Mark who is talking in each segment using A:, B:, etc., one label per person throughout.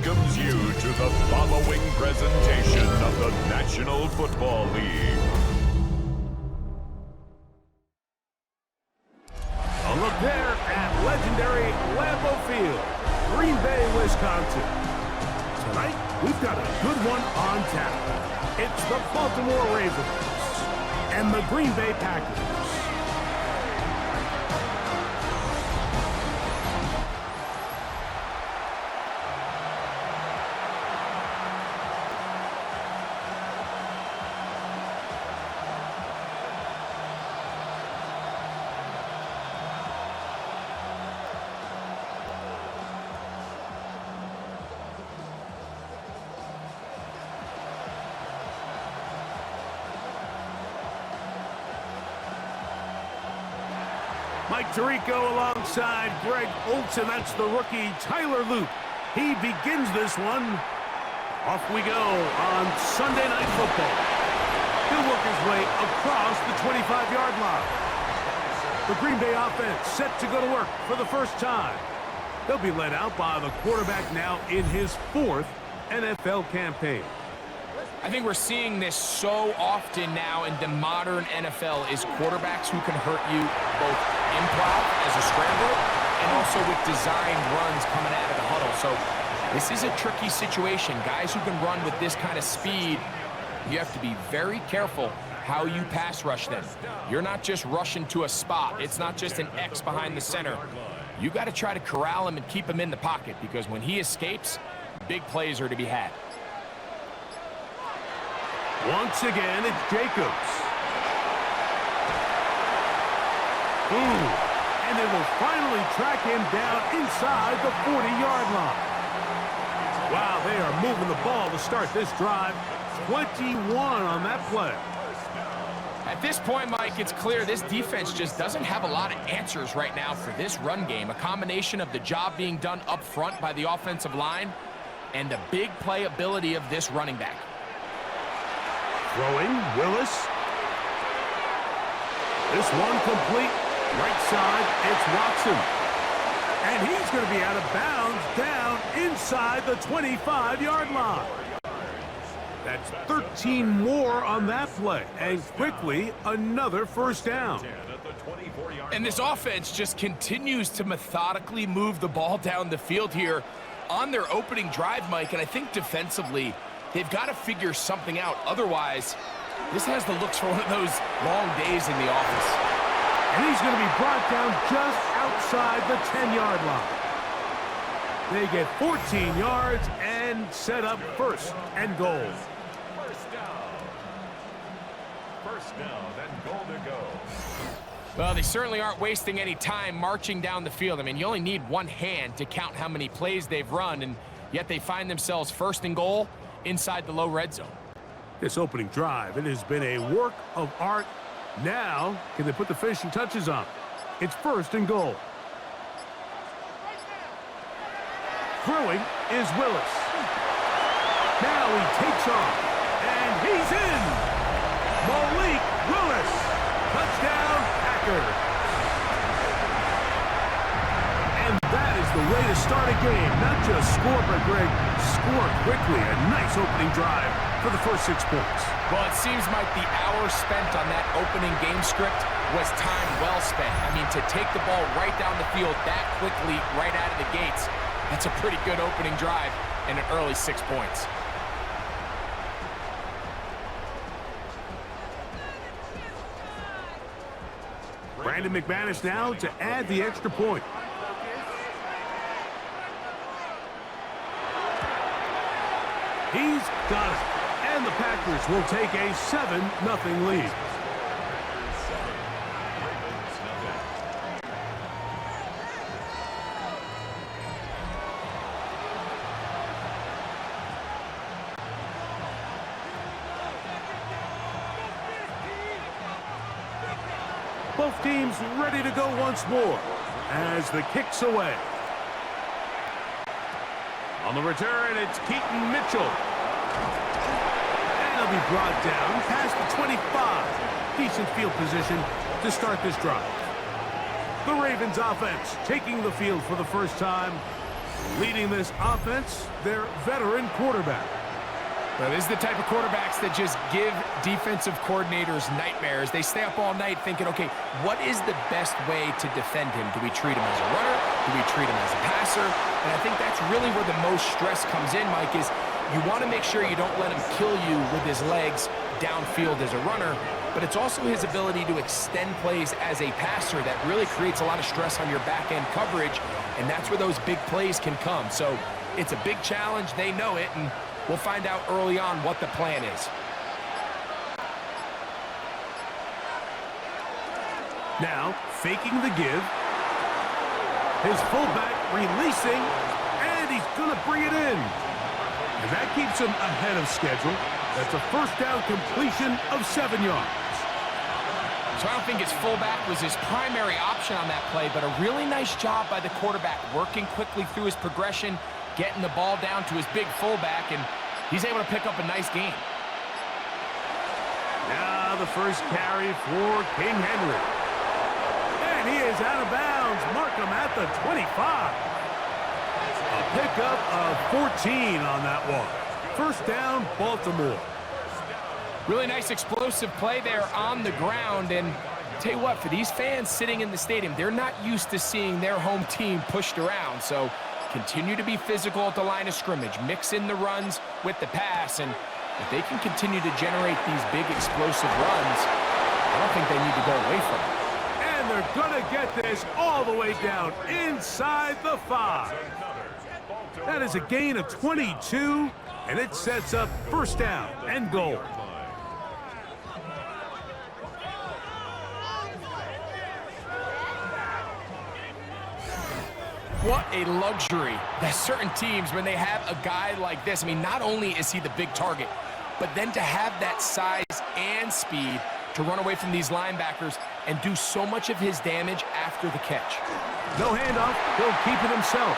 A: welcomes you to the following presentation of the National Football League.
B: A look there at legendary Lambeau Field, Green Bay, Wisconsin. Tonight, we've got a good one on tap. It's the Baltimore Ravens and the Green Bay Packers. Mike Tirico alongside Greg Olsen. That's the rookie Tyler Luke. He begins this one. Off we go on Sunday Night Football. He'll work his way across the 25-yard line. The Green Bay offense set to go to work for the first time. They'll be led out by the quarterback now in his 4th NFL campaign.
C: I think we're seeing this so often now in the modern NFL is quarterbacks who can hurt you both improv as a scrambler and also with designed runs coming out of the huddle. So this is a tricky situation. Guys who can run with this kind of speed, you have to be very careful how you pass rush them. You're not just rushing to a spot. It's not just an X behind the center. You got to try to corral him and keep him in the pocket because when he escapes, big plays are to be had.
B: Once again, it's Jacobs. And they will finally track him down inside the 40-yard line. Wow, they are moving the ball to start this drive. 21 on that play.
C: At this point, Mike, it's clear this defense just doesn't have a lot of answers right now for this run game. A combination of the job being done up front by the offensive line and the big playability of this running back.
B: Throwing, Willis. This one complete. Right side, it's Watson. And he's going to be out of bounds down inside the 25-yard line. That's 13 more on that play. And quickly, another first down.
C: And this offense just continues to methodically move the ball down the field here on their opening drive, Mike. And I think defensively, they've got to figure something out. Otherwise, this has the looks for one of those long days in the office.
B: And he's going to be brought down just outside the 10-yard line. They get 14 yards and set up first and goal.
A: First down and goal to go.
C: Well, they certainly aren't wasting any time marching down the field. I mean, you only need one hand to count how many plays they've run, and yet they find themselves first and goal inside the low red zone.
B: This opening drive, it has been a work of art. Now, can they put the finishing touches on? It's first and goal. Throwing is Willis. Now he takes off, and he's in. Malik Willis. Touchdown, Packers. And that is the way to start a game. Not just score, but Greg, score quickly. A nice opening drive for the first 6 points.
C: Well, it seems like the hour spent on that opening game script was time well spent. I mean, to take the ball right down the field that quickly, right out of the gates, that's a pretty good opening drive and an early 6 points.
B: Brandon McManus now to add the extra point. He's got it. And the Packers will take a 7-0 lead. Both teams ready to go once more as the kick's away. On the return, it's Keaton Mitchell. Be brought down past the 25. Decent field position to start this drive. The Ravens offense taking the field for the first time. Leading this offense, their veteran quarterback.
C: Well, this is the type of quarterbacks that just give defensive coordinators nightmares. They stay up all night thinking, okay, what is the best way to defend him? Do we treat him as a runner? Do we treat him as a passer? And I think that's really where the most stress comes in, Mike, is you want to make sure you don't let him kill you with his legs downfield as a runner, but it's also his ability to extend plays as a passer that really creates a lot of stress on your back-end coverage, and that's where those big plays can come. So it's a big challenge. They know it, and we'll find out early on what the plan is.
B: Now, faking the give. His fullback releasing, and he's going to bring it in. And that keeps him ahead of schedule. That's a first down completion of 7 yards.
C: So I don't think his fullback was his primary option on that play, but a really nice job by the quarterback working quickly through his progression, getting the ball down to his big fullback, and he's able to pick up a nice gain.
B: Now the first carry for King Henry. And he is out of bounds. Mark him at the 25. A pickup of 14 on that one. First down, Baltimore.
C: Really nice explosive play there on the ground, and tell you what, for these fans sitting in the stadium, they're not used to seeing their home team pushed around, so continue to be physical at the line of scrimmage, mix in the runs with the pass, and if they can continue to generate these big explosive runs, I don't think they need to go away from it.
B: And they're going to get this all the way down inside the 5. That is a gain of 22, and it sets up first down and goal.
C: What a luxury that certain teams, when they have a guy like this, I mean, not only is he the big target, but then to have that size and speed to run away from these linebackers and do so much of his damage after the catch.
B: No handoff, he'll keep it himself.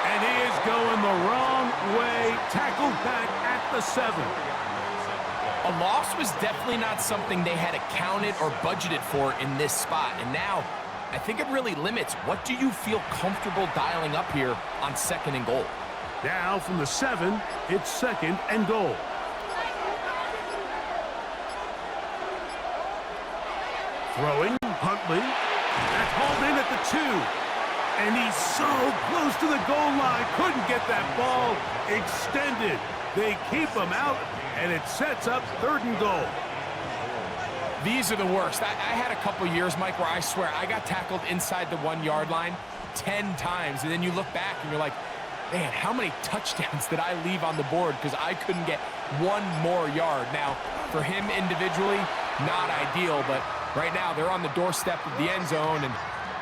B: And he is going the wrong way, tackled back at the 7.
C: A loss was definitely not something they had accounted or budgeted for in this spot, and now I think it really limits what do you feel comfortable dialing up here on 2nd and goal.
B: Now from the 7, it's 2nd and goal. Throwing, Huntley. That's hauled in at the 2. And he's so close to the goal line. Couldn't get that ball extended. They keep him out, and it sets up 3rd and goal.
C: These are the worst. I had a couple years, Mike, where I swear I got tackled inside the 1-yard line 10 times, and then you look back and you're like, man, how many touchdowns did I leave on the board because I couldn't get one more yard? Now, for him individually, not ideal, but right now they're on the doorstep of the end zone, and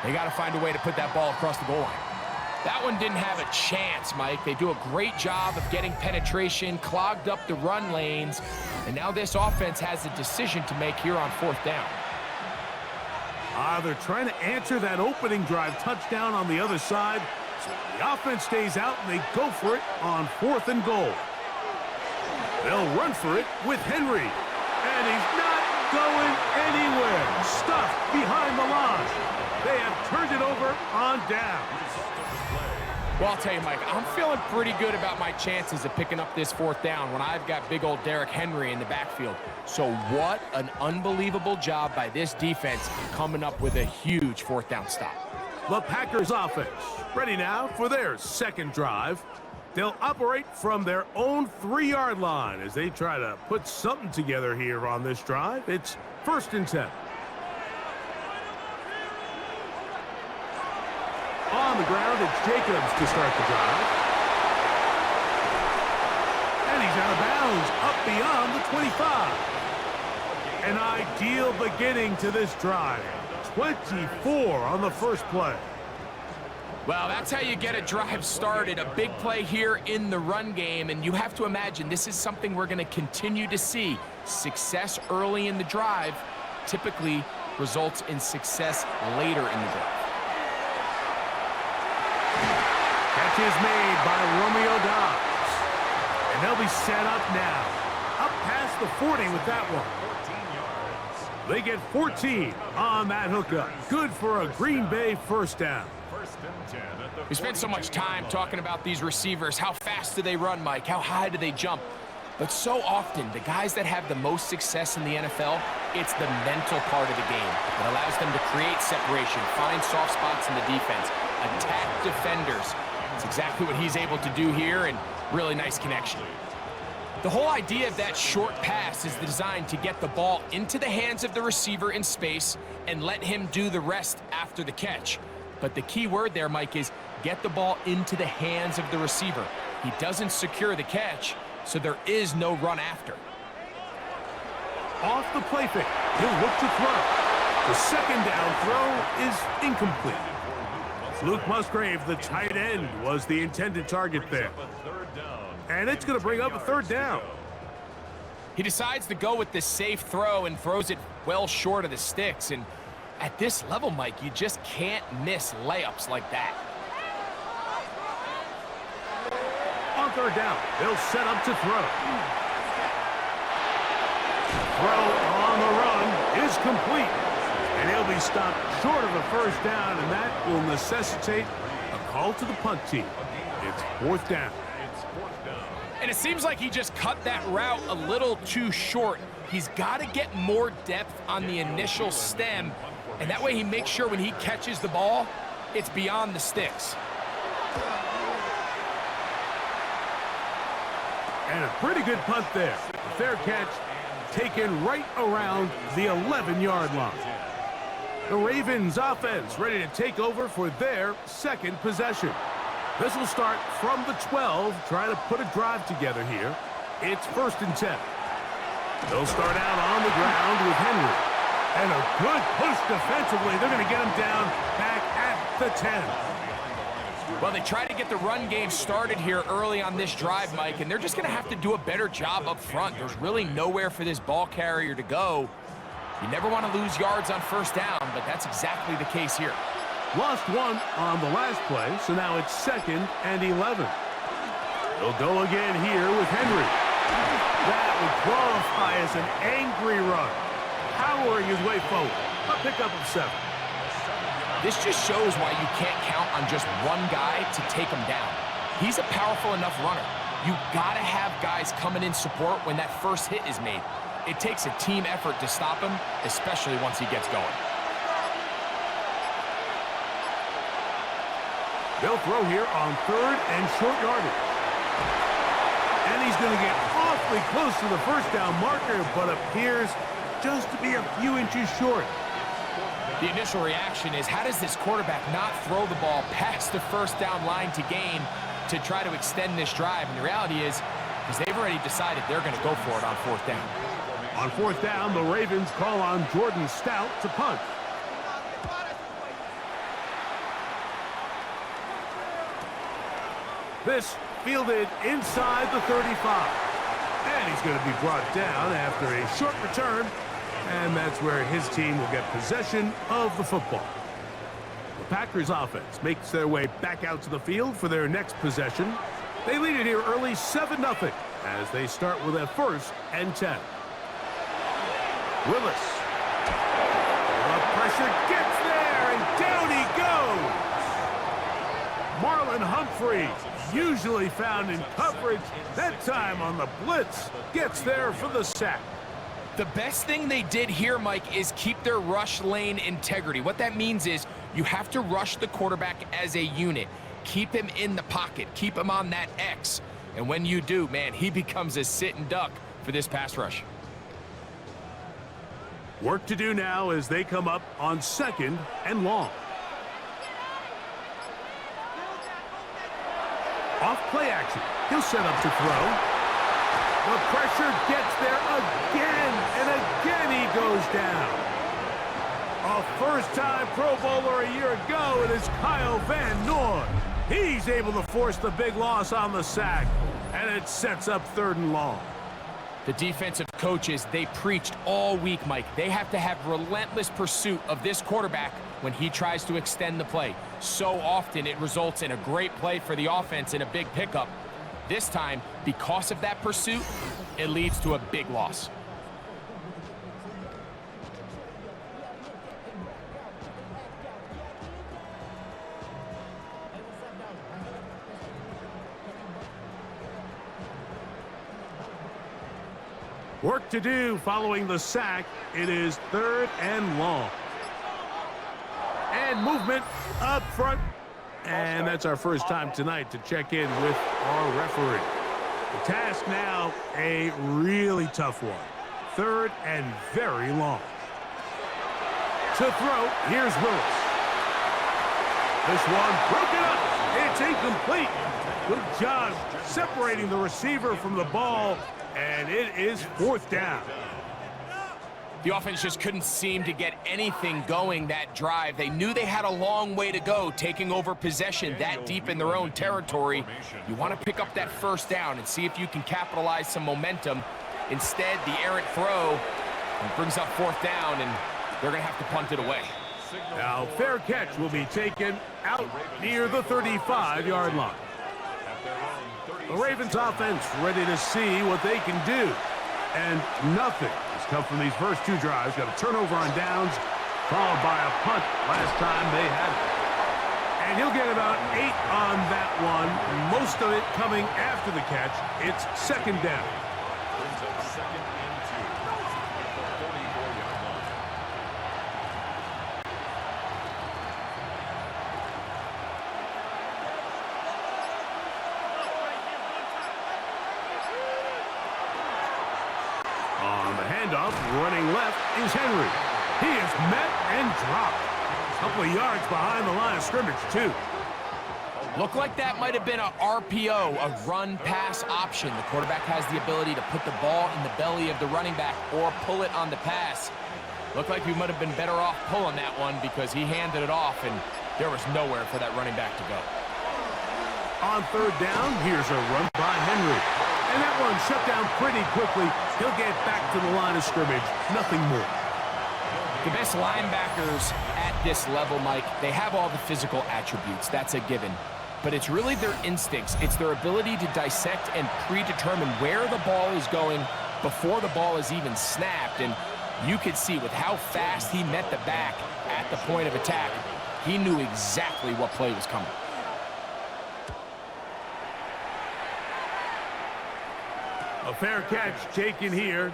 C: they got to find a way to put that ball across the goal line. That one didn't have a chance, Mike. They do a great job of getting penetration, clogged up the run lanes, and now this offense has a decision to make here on 4th down.
B: They're trying to answer that opening drive touchdown on the other side. So the offense stays out, and they go for it on 4th and goal. They'll run for it with Henry. And he's not going anywhere. Stuffed behind the line. They have turned it over on down.
C: Well, I'll tell you, Mike, I'm feeling pretty good about my chances of picking up this 4th down when I've got big old Derrick Henry in the backfield. So what an unbelievable job by this defense coming up with a huge 4th down stop.
B: The Packers offense ready now for their 2nd drive. They'll operate from their own 3-yard line as they try to put something together here on this drive. It's 1st and 10. On the ground, it's Jacobs to start the drive. And he's out of bounds, up beyond the 25. An ideal beginning to this drive. 24 on the first play.
C: Well, that's how you get a drive started. A big play here in the run game, and you have to imagine this is something we're going to continue to see. Success early in the drive typically results in success later in the drive.
B: Catch is made by Romeo Dobbs. And they'll be set up now. Up past the 40 with that one. They get 14 on that hookup. Good for a Green Bay first down.
C: We spent so much time talking about these receivers. How fast do they run, Mike? How high do they jump? But so often, the guys that have the most success in the NFL, it's the mental part of the game that allows them to create separation, find soft spots in the defense, attack defenders. It's exactly what he's able to do here, and really nice connection. The whole idea of that short pass is designed to get the ball into the hands of the receiver in space and let him do the rest after the catch. But the key word there, Mike, is get the ball into the hands of the receiver. He doesn't secure the catch, so there is no run after.
B: Off the play fake, he'll look to throw. The second down throw is incomplete. Luke Musgrave, the tight end, was the intended target there. And it's going to bring up a third down.
C: He decides to go with the safe throw and throws it well short of the sticks. And at this level, Mike, you just can't miss layups like that.
B: On third down, they'll set up to throw. Throw on the run is complete. And he'll be stopped short of a first down, and that will necessitate a call to the punt team. It's fourth down.
C: And it seems like he just cut that route a little too short. He's got to get more depth on the initial stem, and that way he makes sure when he catches the ball, it's beyond the sticks.
B: And a pretty good punt there. A fair catch taken right around the 11-yard line. The Ravens offense ready to take over for their second possession. This will start from the 12, trying to put a drive together here. It's 1st and 10. They'll start out on the ground with Henry. And a good push defensively. They're going to get him down back at the 10.
C: Well, they try to get the run game started here early on this drive, Mike, and they're just going to have to do a better job up front. There's really nowhere for this ball carrier to go. You never want to lose yards on first down, but that's exactly the case here.
B: Lost one on the last play, so now it's 2nd and 11. They'll go again here with Henry. That would qualify as an angry run. Powering his way forward. A pickup of 7.
C: This just shows why you can't count on just one guy to take him down. He's a powerful enough runner. You got to have guys coming in support when that first hit is made. It takes a team effort to stop him, especially once he gets going.
B: They'll throw here on 3rd and short yardage. And he's going to get awfully close to the first down marker, but appears just to be a few inches short.
C: The initial reaction is, how does this quarterback not throw the ball past the first down line to gain to try to extend this drive? And the reality is, because they've already decided they're going to go for it on 4th down.
B: On 4th down, the Ravens call on Jordan Stout to punt. This fielded inside the 35. And he's going to be brought down after a short return. And that's where his team will get possession of the football. The Packers offense makes their way back out to the field for their next possession. They lead it here early 7-0 as they start with a 1st and 10. Willis. The pressure gets there, and down he goes. Marlon Humphrey, usually found in coverage, that time on the blitz, gets there for the sack.
C: The best thing they did here, Mike, is keep their rush lane integrity. What that means is you have to rush the quarterback as a unit. Keep him in the pocket. Keep him on that X. And when you do, man, he becomes a sitting duck for this pass rush.
B: Work to do now as they come up on 2nd and long. Off play action. He'll set up to throw. The pressure gets there again, and again he goes down. A first-time Pro Bowler a year ago, it is Kyle Van Noy. He's able to force the big loss on the sack, and it sets up 3rd and long.
C: The defensive coaches, they preached all week, Mike. They have to have relentless pursuit of this quarterback when he tries to extend the play. So often it results in a great play for the offense and a big pickup. This time, because of that pursuit, it leads to a big loss.
B: Work to do following the sack. It is 3rd and long. And movement up front. And that's our first time tonight to check in with our referee. The task now, a really tough one. 3rd and very long. To throw, here's Willis. This one broken up. It's incomplete. Good job separating the receiver from the ball, and it is 4th down.
C: The offense just couldn't seem to get anything going that drive. They knew they had a long way to go, taking over possession that deep in their own territory. You want to pick up that 1st down and see if you can capitalize some momentum. Instead, the errant throw brings up 4th down, and they're going to have to punt it away.
B: Now, fair catch will be taken out near the 35-yard line. The Ravens offense ready to see what they can do. And nothing has come from these first 2 drives. Got a turnover on downs, followed by a punt last time they had it. And he'll get about 8 on that one, most of it coming after the catch. It's 2nd down.
A: Brings up 2nd and 2 at the 44-yard line.
B: On the handoff, running left is Henry. He is met and dropped. A couple of yards behind the line of scrimmage, too.
C: Looked like that might have been a RPO, a run-pass option. The quarterback has the ability to put the ball in the belly of the running back or pull it on the pass. Looked like we might have been better off pulling that one because he handed it off, and there was nowhere for that running back to go.
B: On 3rd down, here's a run by Henry. And that one shut down pretty quickly. He'll get back to the line of scrimmage. Nothing more.
C: The best linebackers at this level, Mike, they have all the physical attributes. That's a given. But it's really their instincts. It's their ability to dissect and predetermine where the ball is going before the ball is even snapped. And you could see with how fast he met the back at the point of attack, he knew exactly what play was coming.
B: A fair catch taken here,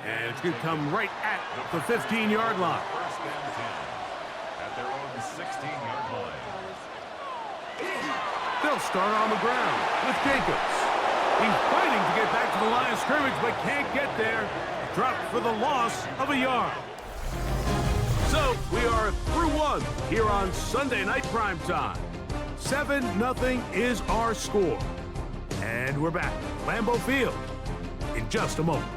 B: and it's going to come right at the 15-yard line.
A: 1st and 10 at their own 16-yard line.
B: They'll start on the ground with Jacobs. He's fighting to get back to the line of scrimmage, but can't get there. Dropped for the loss of a yard. So we are through 1 here on Sunday Night Primetime. 7-0 is our score. And we're back at Lambeau Field in just a moment.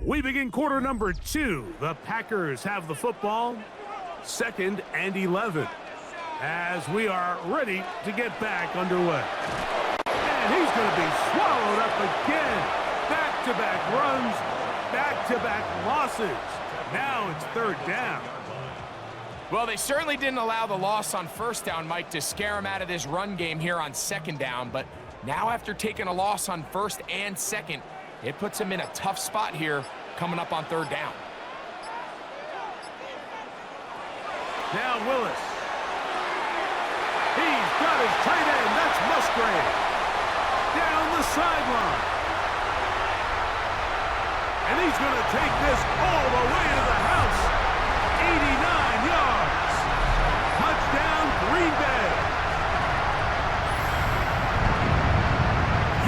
B: We begin quarter number 2. The Packers have the football. 2nd and 11. As we are ready to get back underway. And he's going to be swallowed up again. Back-to-back runs, back-to-back losses. Now it's 3rd down.
C: Well, they certainly didn't allow the loss on 1st down, Mike, to scare him out of this run game here on 2nd down. But now after taking a loss on 1st and 2nd, it puts him in a tough spot here coming up on 3rd down.
B: Now Willis. He's got his tight end. That's Musgrave. Down the sideline. And he's going to take this all the way to the house. 89 yards. Touchdown, Green Bay.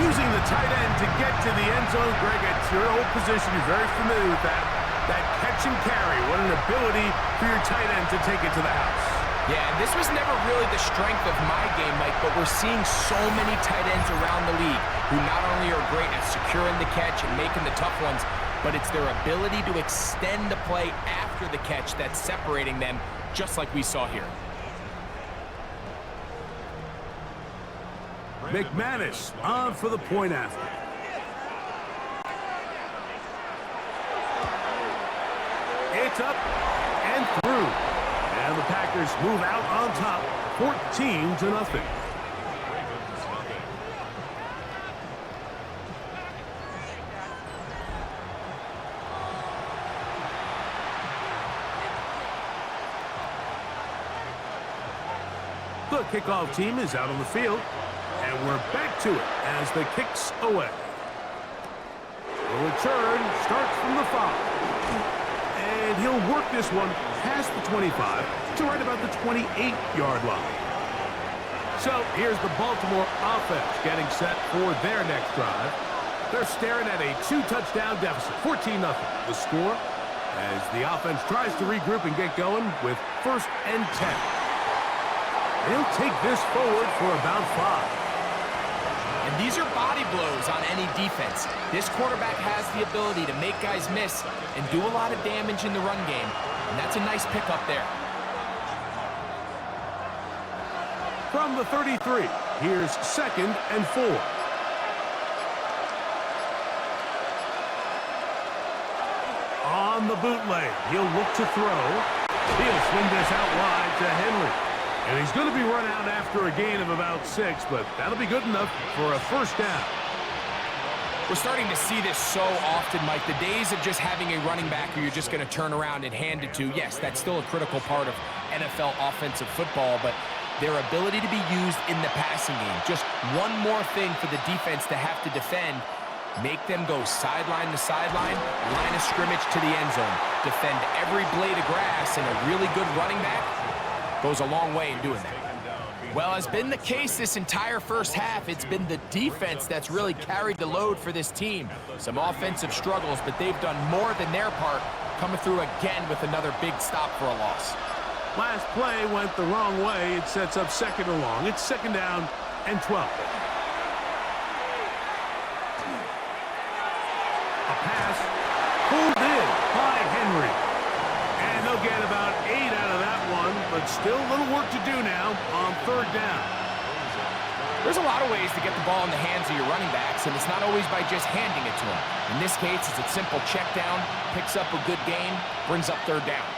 B: Using the tight end to get to the end zone, Greg, it's your old position. You're very familiar with that. That catch and carry. What an ability for your tight end to take it to the house.
C: Yeah, and this was never really the strength of my game, Mike, but we're seeing so many tight ends around the league who not only are great at securing the catch and making the tough ones, but it's their ability to extend the play after the catch that's separating them, just like we saw here.
B: McManus on for the point after. It's up and through. And the Packers move out on top, 14-0. The kickoff team is out on the field, and we're back to it as the kick's away. The return starts from the 5. And he'll work this one past the 25 to right about the 28-yard line. So here's the Baltimore offense getting set for their next drive. They're staring at a 2-touchdown deficit, 14-0. The score as the offense tries to regroup and get going with 1st and 10. They'll take this forward for about 5.
C: And these are body blows on any defense. This quarterback has the ability to make guys miss and do a lot of damage in the run game. And that's a nice pickup there.
B: From the 33, here's 2nd and 4. On the bootleg, he'll look to throw. He'll swing this out wide to Henry. And he's going to be run out after a gain of about 6, but that'll be good enough for a 1st down.
C: We're starting to see this so often, Mike. The days of just having a running back who you're just going to turn around and hand it to, yes, that's still a critical part of NFL offensive football, but their ability to be used in the passing game. Just one more thing for the defense to have to defend. Make them go sideline to sideline, line of scrimmage to the end zone. Defend every blade of grass, and a really good running back goes a long way in doing that. Well, as been the case this entire first half, it's been the defense that's really carried the load for this team. Some offensive struggles, but they've done more than their part, coming through again with another big stop for a loss.
B: Last play went the wrong way. It sets up 2nd and long. It's 2nd down and 12. A pass pulled in by Henry. And they'll get about 8 out of that one, but still a little work to do now on 3rd down.
C: There's a lot of ways to get the ball in the hands of your running backs, and it's not always by just handing it to them. In this case, it's a simple check down, picks up a good gain, brings up 3rd down.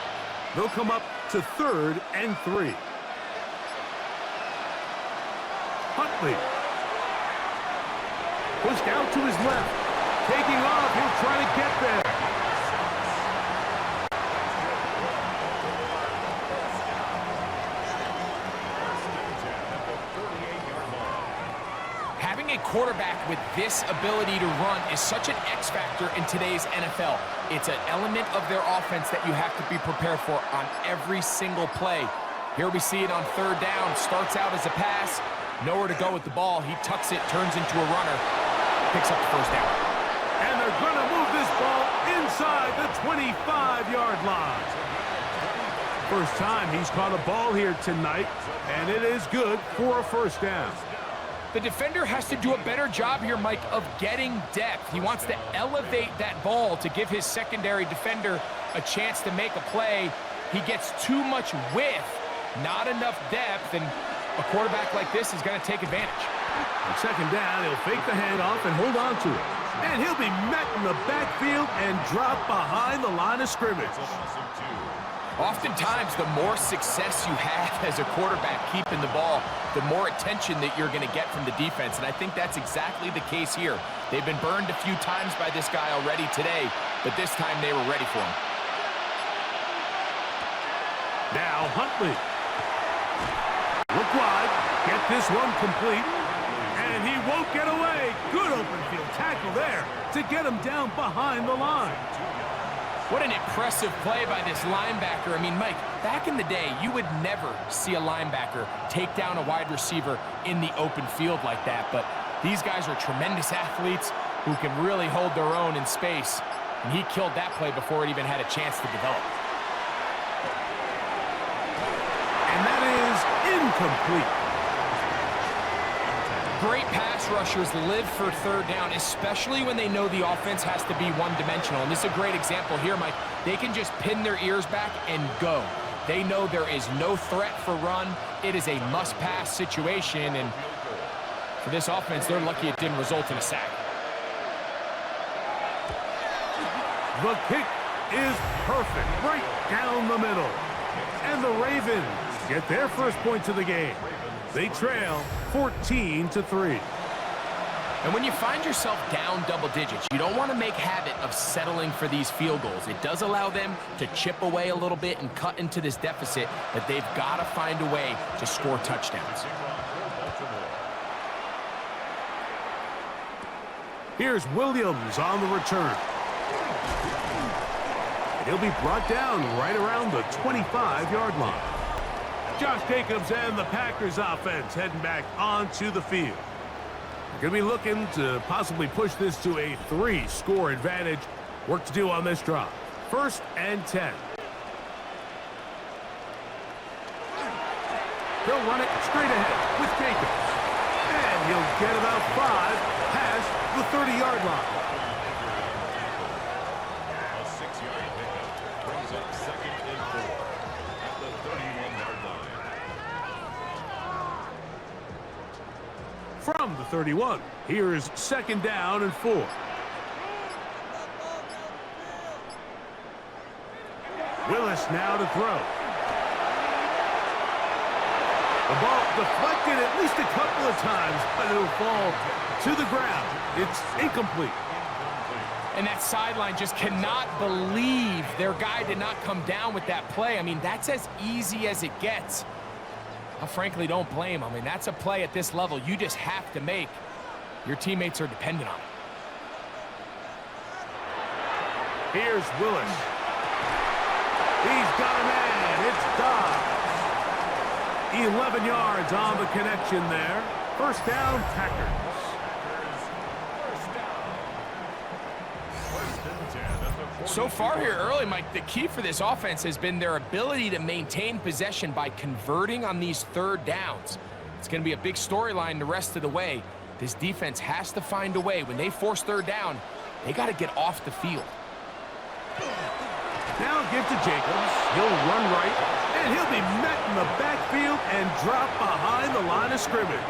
B: They'll come up to 3rd and 3. Huntley. Pushed out to his left. Taking off, he'll try to get there.
C: Having a quarterback with this ability to run is such an X factor in today's NFL. It's an element of their offense that you have to be prepared for on every single play. Here we see it on 3rd down. Starts out as a pass. Nowhere to go with the ball. He tucks it, turns into a runner. Picks up the 1st down.
B: And they're going to move this ball inside the 25-yard line. First time he's caught a ball here tonight, and it is good for a 1st down.
C: The defender has to do a better job here, Mike, of getting depth. He wants to elevate that ball to give his secondary defender a chance to make a play. He gets too much width, not enough depth, and a quarterback like this is going to take advantage.
B: On 2nd down, he'll fake the handoff and hold on to it. And he'll be met in the backfield and drop behind the line of scrimmage.
C: Oftentimes, the more success you have as a quarterback keeping the ball, the more attention that you're going to get from the defense. And I think that's exactly the case here. They've been burned a few times by this guy already today, but this time they were ready for him.
B: Now Huntley. Look wide. Get this one complete. And he won't get away. Good open field tackle there to get him down behind the line.
C: What an impressive play by this linebacker. I mean, Mike, back in the day, you would never see a linebacker take down a wide receiver in the open field like that. But these guys are tremendous athletes who can really hold their own in space. And he killed that play before it even had a chance to develop.
B: And that is incomplete.
C: Great pass rushers live for 3rd down, especially when they know the offense has to be one-dimensional. And this is a great example here, Mike. They can just pin their ears back and go. They know there is no threat for run. It is a must-pass situation, and for this offense, they're lucky it didn't result in a sack.
B: The kick is perfect, right down the middle. And the Ravens get their first points of the game. They trail 14-3.
C: And when you find yourself down double digits, you don't want to make habit of settling for these field goals. It does allow them to chip away a little bit and cut into this deficit, but they've got to find a way to score touchdowns.
B: Here's Williams on the return. And he'll be brought down right around the 25-yard line. Josh Jacobs and the Packers offense heading back onto the field. They're going to be looking to possibly push this to a 3-score advantage. Work to do on this drive. 1st and 10. He'll run it straight ahead with Jacobs. And he'll get about 5 past the 30-yard line.
A: A 6-yard pickup brings up 2nd and 4 at the 31-yard line.
B: From the 31, here's 2nd down and 4. Willis now to throw. The ball deflected at least a couple of times, but it'll fall to the ground. It's incomplete.
C: And that sideline just cannot believe their guy did not come down with that play. I mean, that's as easy as it gets. I frankly don't blame him. I mean, that's a play at this level you just have to make. Your teammates are dependent on it.
B: Here's Willis. He's got a man. It's Dobbs. 11 yards on the connection there. 1st down, Packers.
C: So far here early, Mike, the key for this offense has been their ability to maintain possession by converting on these 3rd downs. It's going to be a big storyline the rest of the way. This defense has to find a way. When they force 3rd down, they got to get off the field.
B: Now give to Jacobs. He'll run right, and he'll be met in the backfield and drop behind the line of scrimmage.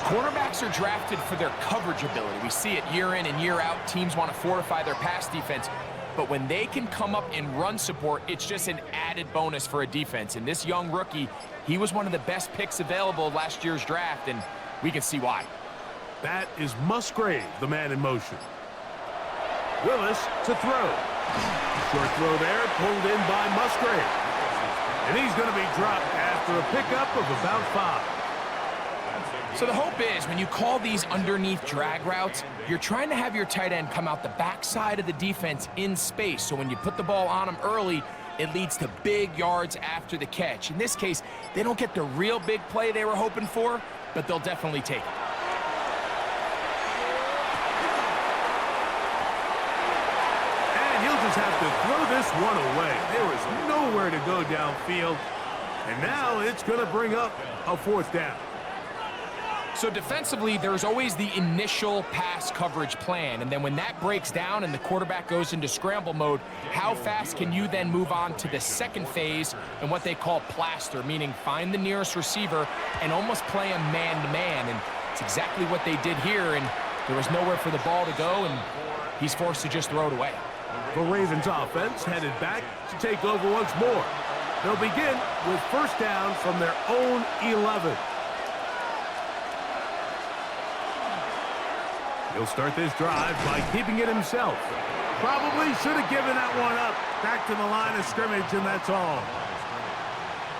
C: Cornerbacks are drafted for their coverage ability. We see it year in and year out. Teams want to fortify their pass defense. But when they can come up in run support, it's just an added bonus for a defense. And this young rookie, he was one of the best picks available last year's draft, and we can see why.
B: That is Musgrave, the man in motion. Willis to throw. Short throw there, pulled in by Musgrave. And he's going to be dropped after a pickup of about 5.
C: So the hope is when you call these underneath drag routes, you're trying to have your tight end come out the backside of the defense in space. So when you put the ball on him early, it leads to big yards after the catch. In this case, they don't get the real big play they were hoping for, but they'll definitely take it.
B: And he'll just have to throw this one away. There is nowhere to go downfield. And now it's going to bring up a 4th down.
C: So defensively, there's always the initial pass coverage plan, and then when that breaks down and the quarterback goes into scramble mode, how fast can you then move on to the 2nd phase and what they call plaster, meaning find the nearest receiver and almost play him man-to-man, and it's exactly what they did here, and there was nowhere for the ball to go, and he's forced to just throw it away.
B: The Ravens offense headed back to take over once more. They'll begin with 1st down from their own 11. He'll start this drive by keeping it himself. Probably should have given that one up. Back to the line of scrimmage, and that's all.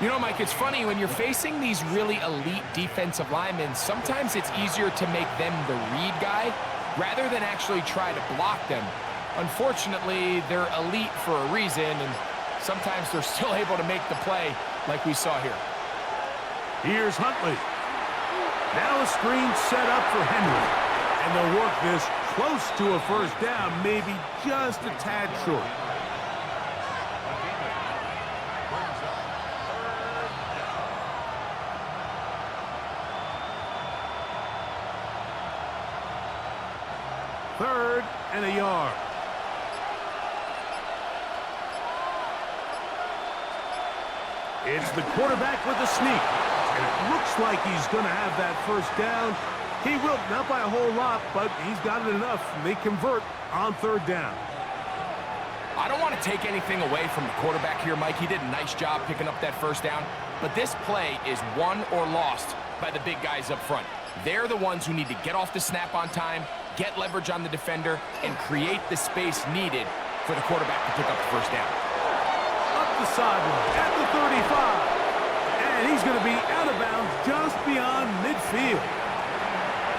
C: You know, Mike, it's funny, when you're facing these really elite defensive linemen, sometimes it's easier to make them the read guy rather than actually try to block them. Unfortunately, they're elite for a reason, and sometimes they're still able to make the play like we saw here.
B: Here's Huntley. Now a screen set up for Henry. And they'll work this close to a 1st down, maybe just a tad short. Third and a yard. It's the quarterback with the sneak. And it looks like he's going to have that 1st down. He will, not by a whole lot, but he's got it enough. They convert on 3rd down.
C: I don't want to take anything away from the quarterback here, Mike. He did a nice job picking up that 1st down. But this play is won or lost by the big guys up front. They're the ones who need to get off the snap on time, get leverage on the defender, and create the space needed for the quarterback to pick up the first down.
B: Up the sideline at the 35. And he's going to be out of bounds just beyond midfield.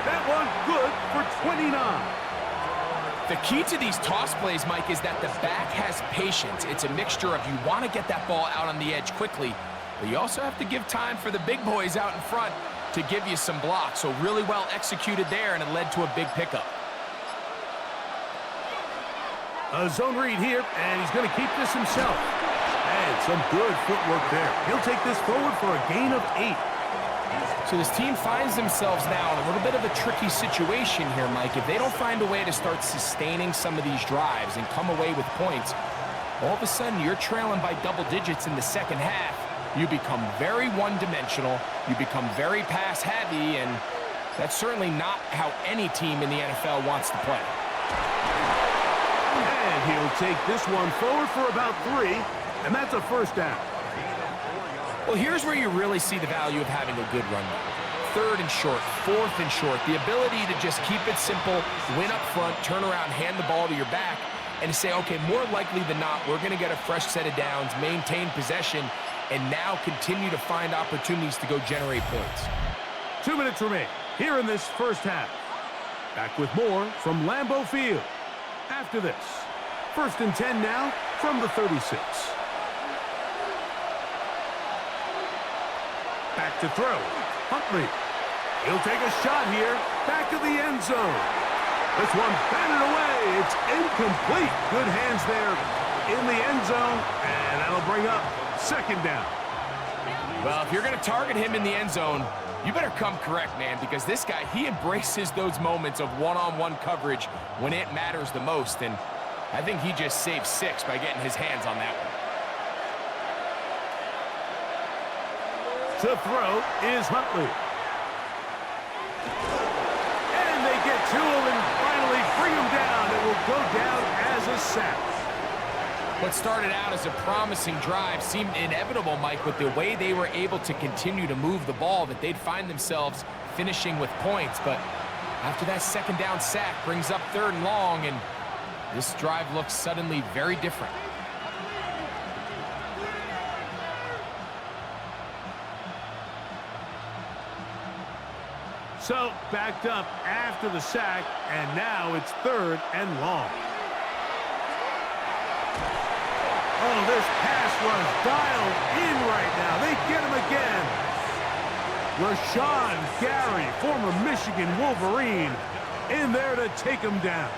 B: That one good for 29.
C: The key to these toss plays, Mike, is that the back has patience. It's a mixture of you want to get that ball out on the edge quickly, but you also have to give time for the big boys out in front to give you some blocks. So really well executed there, and it led to a big pickup.
B: A zone read here, and he's going to keep this himself. And some good footwork there. He'll take this forward for a gain of 8.
C: So this team finds themselves now in a little bit of a tricky situation here, Mike. If they don't find a way to start sustaining some of these drives and come away with points, all of a sudden you're trailing by double digits in the second half. You become very one-dimensional. You become very pass-heavy, and that's certainly not how any team in the NFL wants to play.
B: And he'll take this one forward for about 3, and that's a first down.
C: Well, here's where you really see the value of having a good run. 3rd and short, 4th and short. The ability to just keep it simple, win up front, turn around, hand the ball to your back, and to say, okay, more likely than not, we're going to get a fresh set of downs, maintain possession, and now continue to find opportunities to go generate points.
B: 2 minutes remain here in this first half. Back with more from Lambeau Field. After this, 1st and 10 now from the 36. Back to throw. Huntley. He'll take a shot here. Back of the end zone. This one batted away. It's incomplete. Good hands there in the end zone. And that'll bring up 2nd down.
C: Well, if you're going to target him in the end zone, you better come correct, man, because this guy, he embraces those moments of one-on-one coverage when it matters the most. And I think he just saved 6 by getting his hands on that one.
B: To throw is Huntley. And they get to him and finally bring him down. It will go down as a sack.
C: What started out as a promising drive seemed inevitable, Mike, with the way they were able to continue to move the ball, that they'd find themselves finishing with points. But after that 2nd down sack brings up 3rd and long, and this drive looks suddenly very different.
B: So, backed up after the sack, and now it's 3rd and long. Oh, this pass rush dialed in right now. They get him again. Rashawn Gary, former Michigan Wolverine, in there to take him down.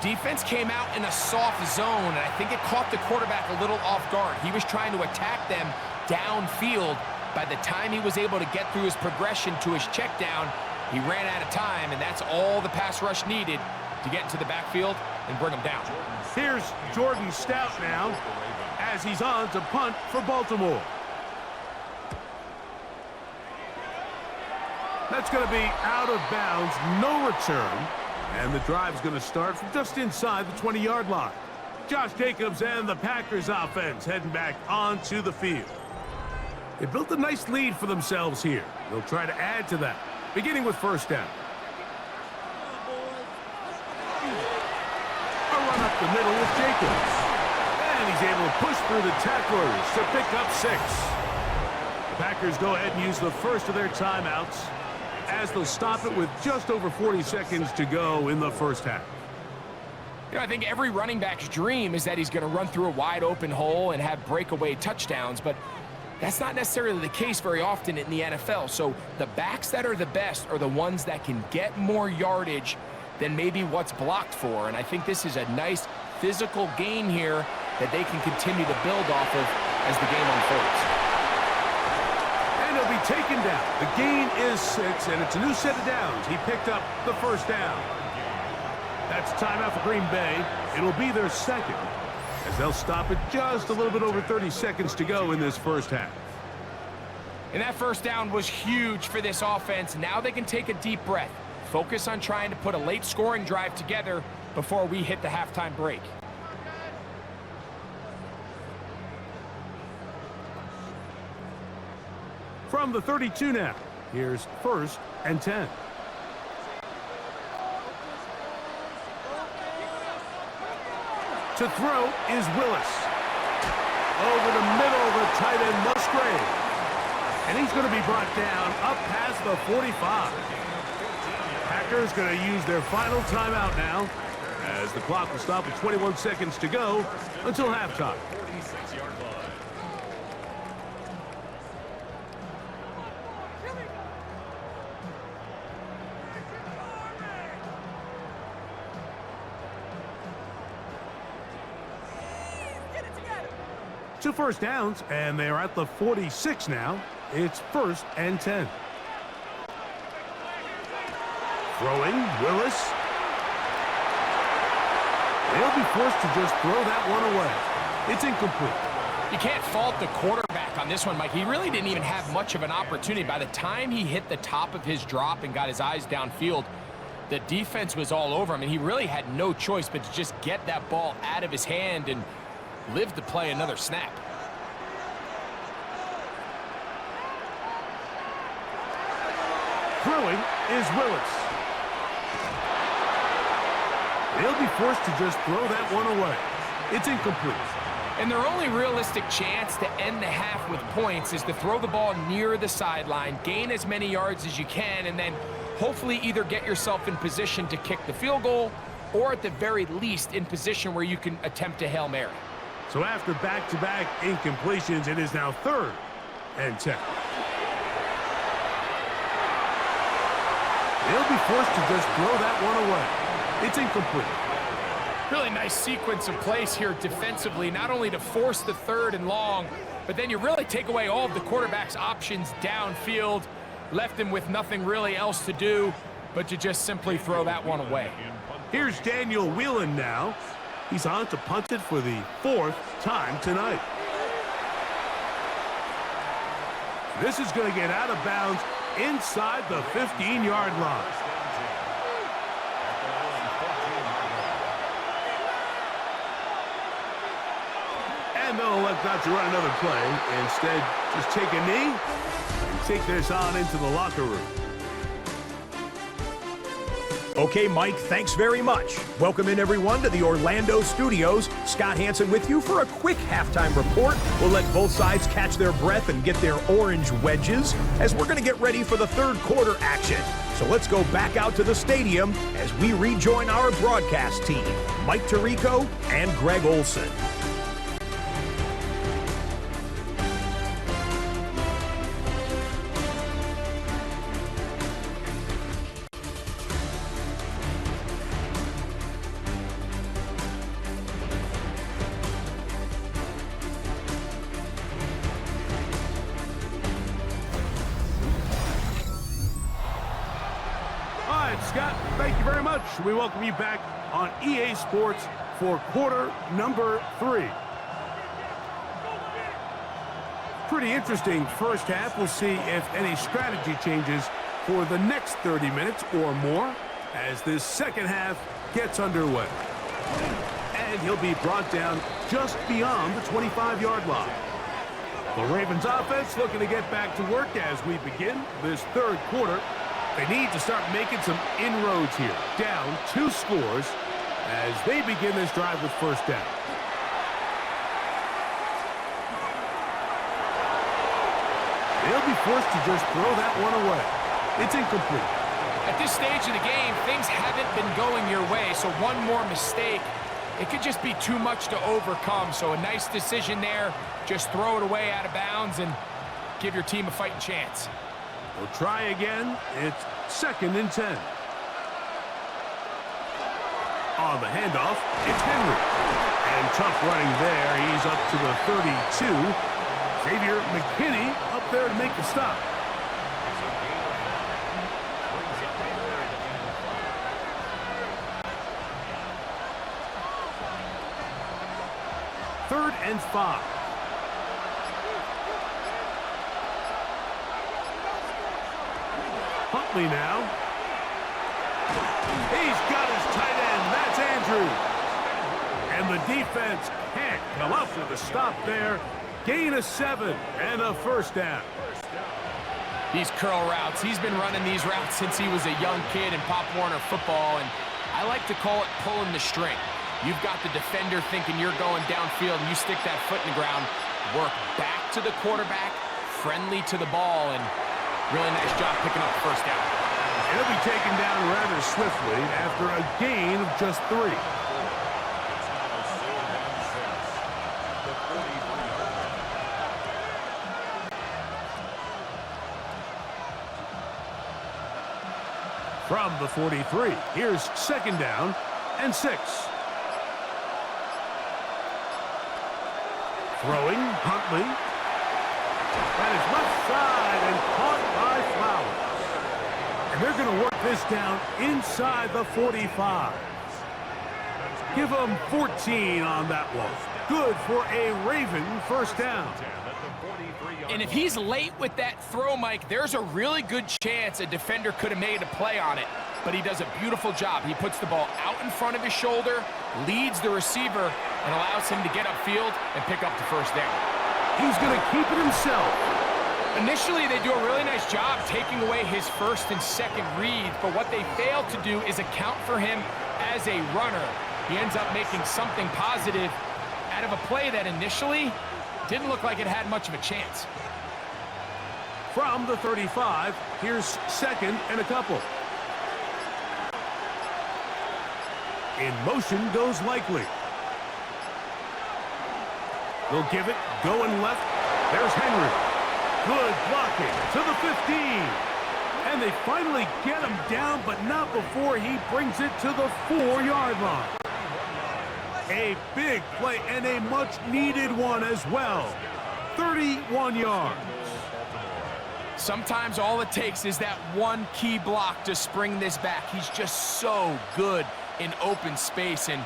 C: Defense came out in a soft zone, and I think it caught the quarterback a little off guard. He was trying to attack them downfield. By the time he was able to get through his progression to his check down, he ran out of time, and that's all the pass rush needed to get into the backfield and bring him down.
B: Here's Jordan Stout now as he's on to punt for Baltimore. That's going to be out of bounds, no return, and the drive's going to start from just inside the 20-yard line. Josh Jacobs and the Packers offense heading back onto the field. They built a nice lead for themselves here. They'll try to add to that, beginning with 1st down. A run up the middle with Jacobs. And he's able to push through the tacklers to pick up 6. The Packers go ahead and use the first of their timeouts as they'll stop it with just over 40 seconds to go in the first half.
C: You know, I think every running back's dream is that he's going to run through a wide open hole and have breakaway touchdowns, but that's not necessarily the case very often in the NFL. So the backs that are the best are the ones that can get more yardage than maybe what's blocked for. And I think this is a nice physical gain here that they can continue to build off of as the game unfolds.
B: And he'll be taken down. The gain is 6, and it's a new set of downs. He picked up the 1st down. That's timeout for Green Bay. It'll be their 2nd. As they'll stop it just a little bit over 30 seconds to go in this first half.
C: And that 1st down was huge for this offense. Now they can take a deep breath, focus on trying to put a late scoring drive together before we hit the halftime break.
B: From the 32 now, Here's 1st and 10. To throw is Willis. Over the middle, the tight end Musgrave. And he's going to be brought down up past the 45. Packers going to use their final timeout now, as the clock will stop with 21 seconds to go until halftime. Two first downs, and they are at the 46 now. It's 1st and 10. Throwing, Willis. They'll be forced to just throw that one away. It's incomplete.
C: You can't fault the quarterback on this one, Mike. He really didn't even have much of an opportunity. By the time he hit the top of his drop and got his eyes downfield, the defense was all over him, and he really had no choice but to just get that ball out of his hand and live to play another snap.
B: Throwing is Willis. They'll be forced to just throw that one away. It's incomplete.
C: And their only realistic chance to end the half with points is to throw the ball near the sideline, gain as many yards as you can, and then hopefully either get yourself in position to kick the field goal or at the very least in position where you can attempt a Hail Mary.
B: So after back-to-back incompletions, it is now 3rd and 10. They'll be forced to just throw that one away. It's incomplete.
C: Really nice sequence of plays here defensively, not only to force the 3rd and long, but then you really take away all of the quarterback's options downfield, left him with nothing really else to do but to just simply throw that one away.
B: Here's Daniel Whelan now. He's on to punt it for the 4th time tonight. This is going to get out of bounds inside the 15-yard line. And they'll elect not to run another play. Instead, just take a knee and take this on into the locker room.
D: Okay, Mike, thanks very much. Welcome in, everyone, to the Orlando studios. Scott Hansen with you for a quick halftime report. We'll let both sides catch their breath and get their orange wedges as we're going to get ready for the 3rd quarter action. So let's go back out to the stadium as we rejoin our broadcast team, Mike Tirico and Greg Olson.
B: Scott, thank you very much. We welcome you back on EA Sports for quarter number 3. Pretty interesting first half. We'll see if any strategy changes for the next 30 minutes or more as this second half gets underway. And he'll be brought down just beyond the 25-yard line. The Ravens offense looking to get back to work as we begin this 3rd quarter. They need to start making some inroads here. Down 2 scores as they begin this drive with 1st down. They'll be forced to just throw that one away. It's incomplete.
C: At this stage of the game, things haven't been going your way, so one more mistake, it could just be too much to overcome. So a nice decision there. Just throw it away out of bounds and give your team a fighting chance.
B: We'll try again. It's 2nd and 10. On the handoff, it's Henry. And tough running there. He's up to the 32. Xavier McKinney up there to make the stop. Third and 5. Huntley now. He's got his tight end. That's Andrews. And the defense can't come up with a stop there. Gain of 7 and a 1st down.
C: These curl routes, he's been running these routes since he was a young kid in Pop Warner football, and I like to call it pulling the string. You've got the defender thinking you're going downfield, and you stick that foot in the ground, work back to the quarterback, friendly to the ball, and really nice job picking up the first down.
B: He'll be taken down rather swiftly after a gain of just 3. From the 43, here's 2nd down and 6. Throwing, Huntley. That is left side and caught by Flowers. And they're going to work this down inside the 45. Give them 14 on that one. Good for a Raven first down.
C: And if he's late with that throw, Mike, there's a really good chance a defender could have made a play on it. But he does a beautiful job. He puts the ball out in front of his shoulder, leads the receiver, and allows him to get upfield and pick up the first down.
B: He's going to keep it himself.
C: Initially, they do a really nice job taking away his first and second reads, but what they fail to do is account for him as a runner. He ends up making something positive out of a play that initially didn't look like it had much of a chance.
B: From the 35, here's 2nd and a couple. In motion goes Likely. They'll give it, going left. There's Henry. Good blocking to the 15. And they finally get him down, but not before he brings it to the 4-yard line. A big play and a much-needed one as well. 31 yards.
C: Sometimes all it takes is that one key block to spring this back. He's just so good in open space, and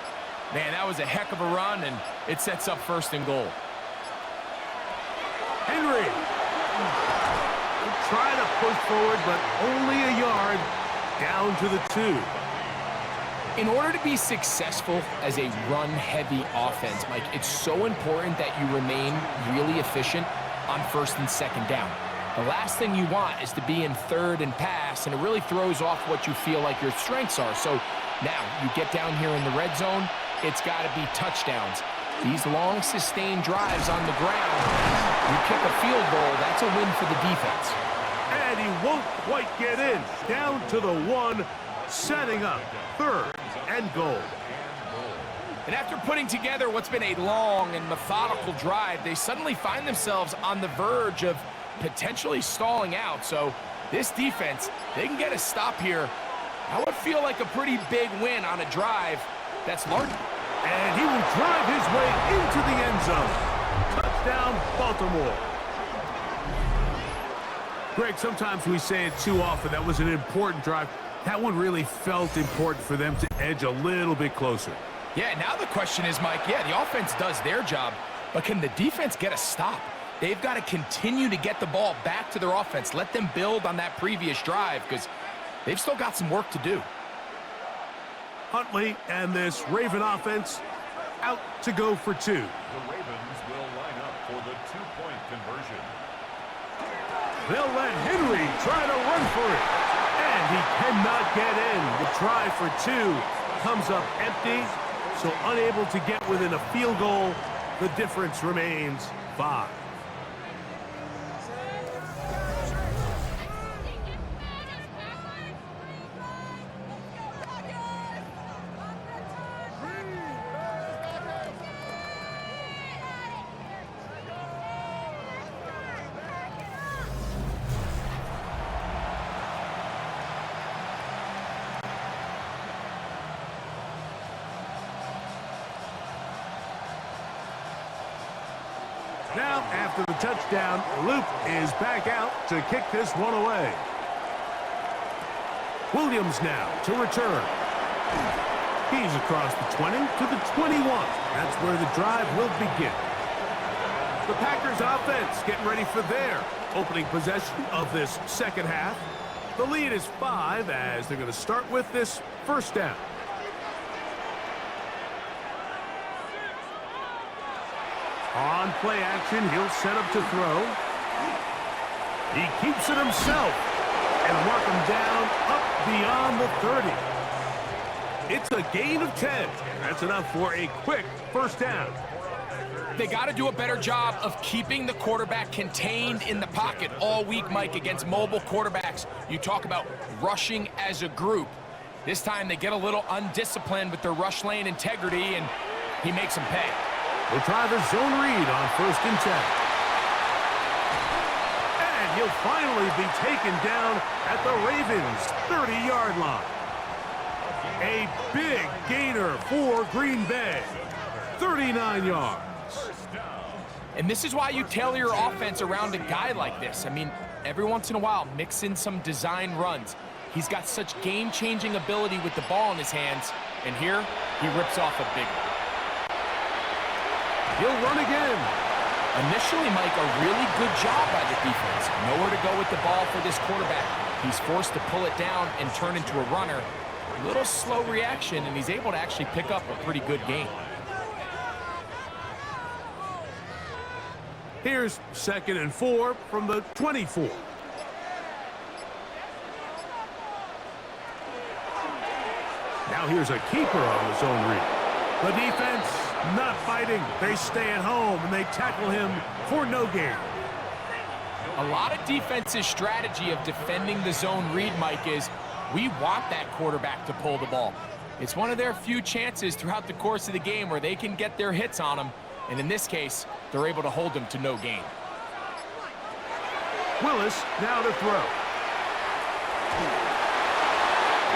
C: man, that was a heck of a run, and it sets up 1st and goal.
B: Henry. Try to push forward, but only a yard down to the 2.
C: In order to be successful as a run-heavy offense, Mike, it's so important that you remain really efficient on 1st and 2nd down. The last thing you want is to be in 3rd and pass, and it really throws off what you feel like your strengths are. So now you get down here in the red zone, it's got to be touchdowns. These long, sustained drives on the ground, you kick a field goal, that's a win for the defense.
B: And he won't quite get in. Down to the 1, setting up 3rd and goal.
C: And after putting together what's been a long and methodical drive, they suddenly find themselves on the verge of potentially stalling out. So this defense, they can get a stop here. That would feel like a pretty big win on a drive that's large.
B: And he will drive his way into the end zone. Touchdown, Baltimore. Greg, sometimes we say it too often. That was an important drive. That one really felt important for them to edge a little bit closer.
C: Yeah, now the question is, Mike, yeah, the offense does their job, but can the defense get a stop? They've got to continue to get the ball back to their offense. Let them build on that previous drive because they've still got some work to do.
B: Huntley and this Raven offense out to go for 2.
A: The Ravens will line up for the 2-point conversion.
B: They'll let Henry try to run for it. And he cannot get in. The try for 2 comes up empty, so unable to get within a field goal. The difference remains 5. Now, after the touchdown, Luke is back out to kick this one away. Williams now to return. He's across the 20 to the 21. That's where the drive will begin. The Packers offense getting ready for their opening possession of this second half. The lead is 5 as they're going to start with this first down. On play action, he'll set up to throw. He keeps it himself and mark him down up beyond the 30. It's a gain of 10. That's enough for a quick first down.
C: They got to do a better job of keeping the quarterback contained in the pocket all week, Mike, against mobile quarterbacks. You talk about rushing as a group. This time they get a little undisciplined with their rush lane integrity, and he makes them pay.
B: We'll try the zone read on 1st and 10. And he'll finally be taken down at the Ravens' 30-yard line. A big gainer for Green Bay. 39 yards.
C: And this is why you tailor your offense around a guy like this. I mean, every once in a while, mix in some design runs. He's got such game-changing ability with the ball in his hands. And here, he rips off a big one.
B: He'll run again.
C: Initially, Mike, a really good job by the defense. Nowhere to go with the ball for this quarterback. He's forced to pull it down and turn into a runner. A little slow reaction, and he's able to actually pick up a pretty good gain.
B: Here's 2nd and 4 from the 24. Now here's a keeper on the zone read. The defense not fighting. They stay at home, and they tackle him for no gain.
C: A lot of defense's strategy of defending the zone read, Mike, is we want that quarterback to pull the ball. It's one of their few chances throughout the course of the game where they can get their hits on him. And in this case, they're able to hold him to no gain.
B: Willis now to throw.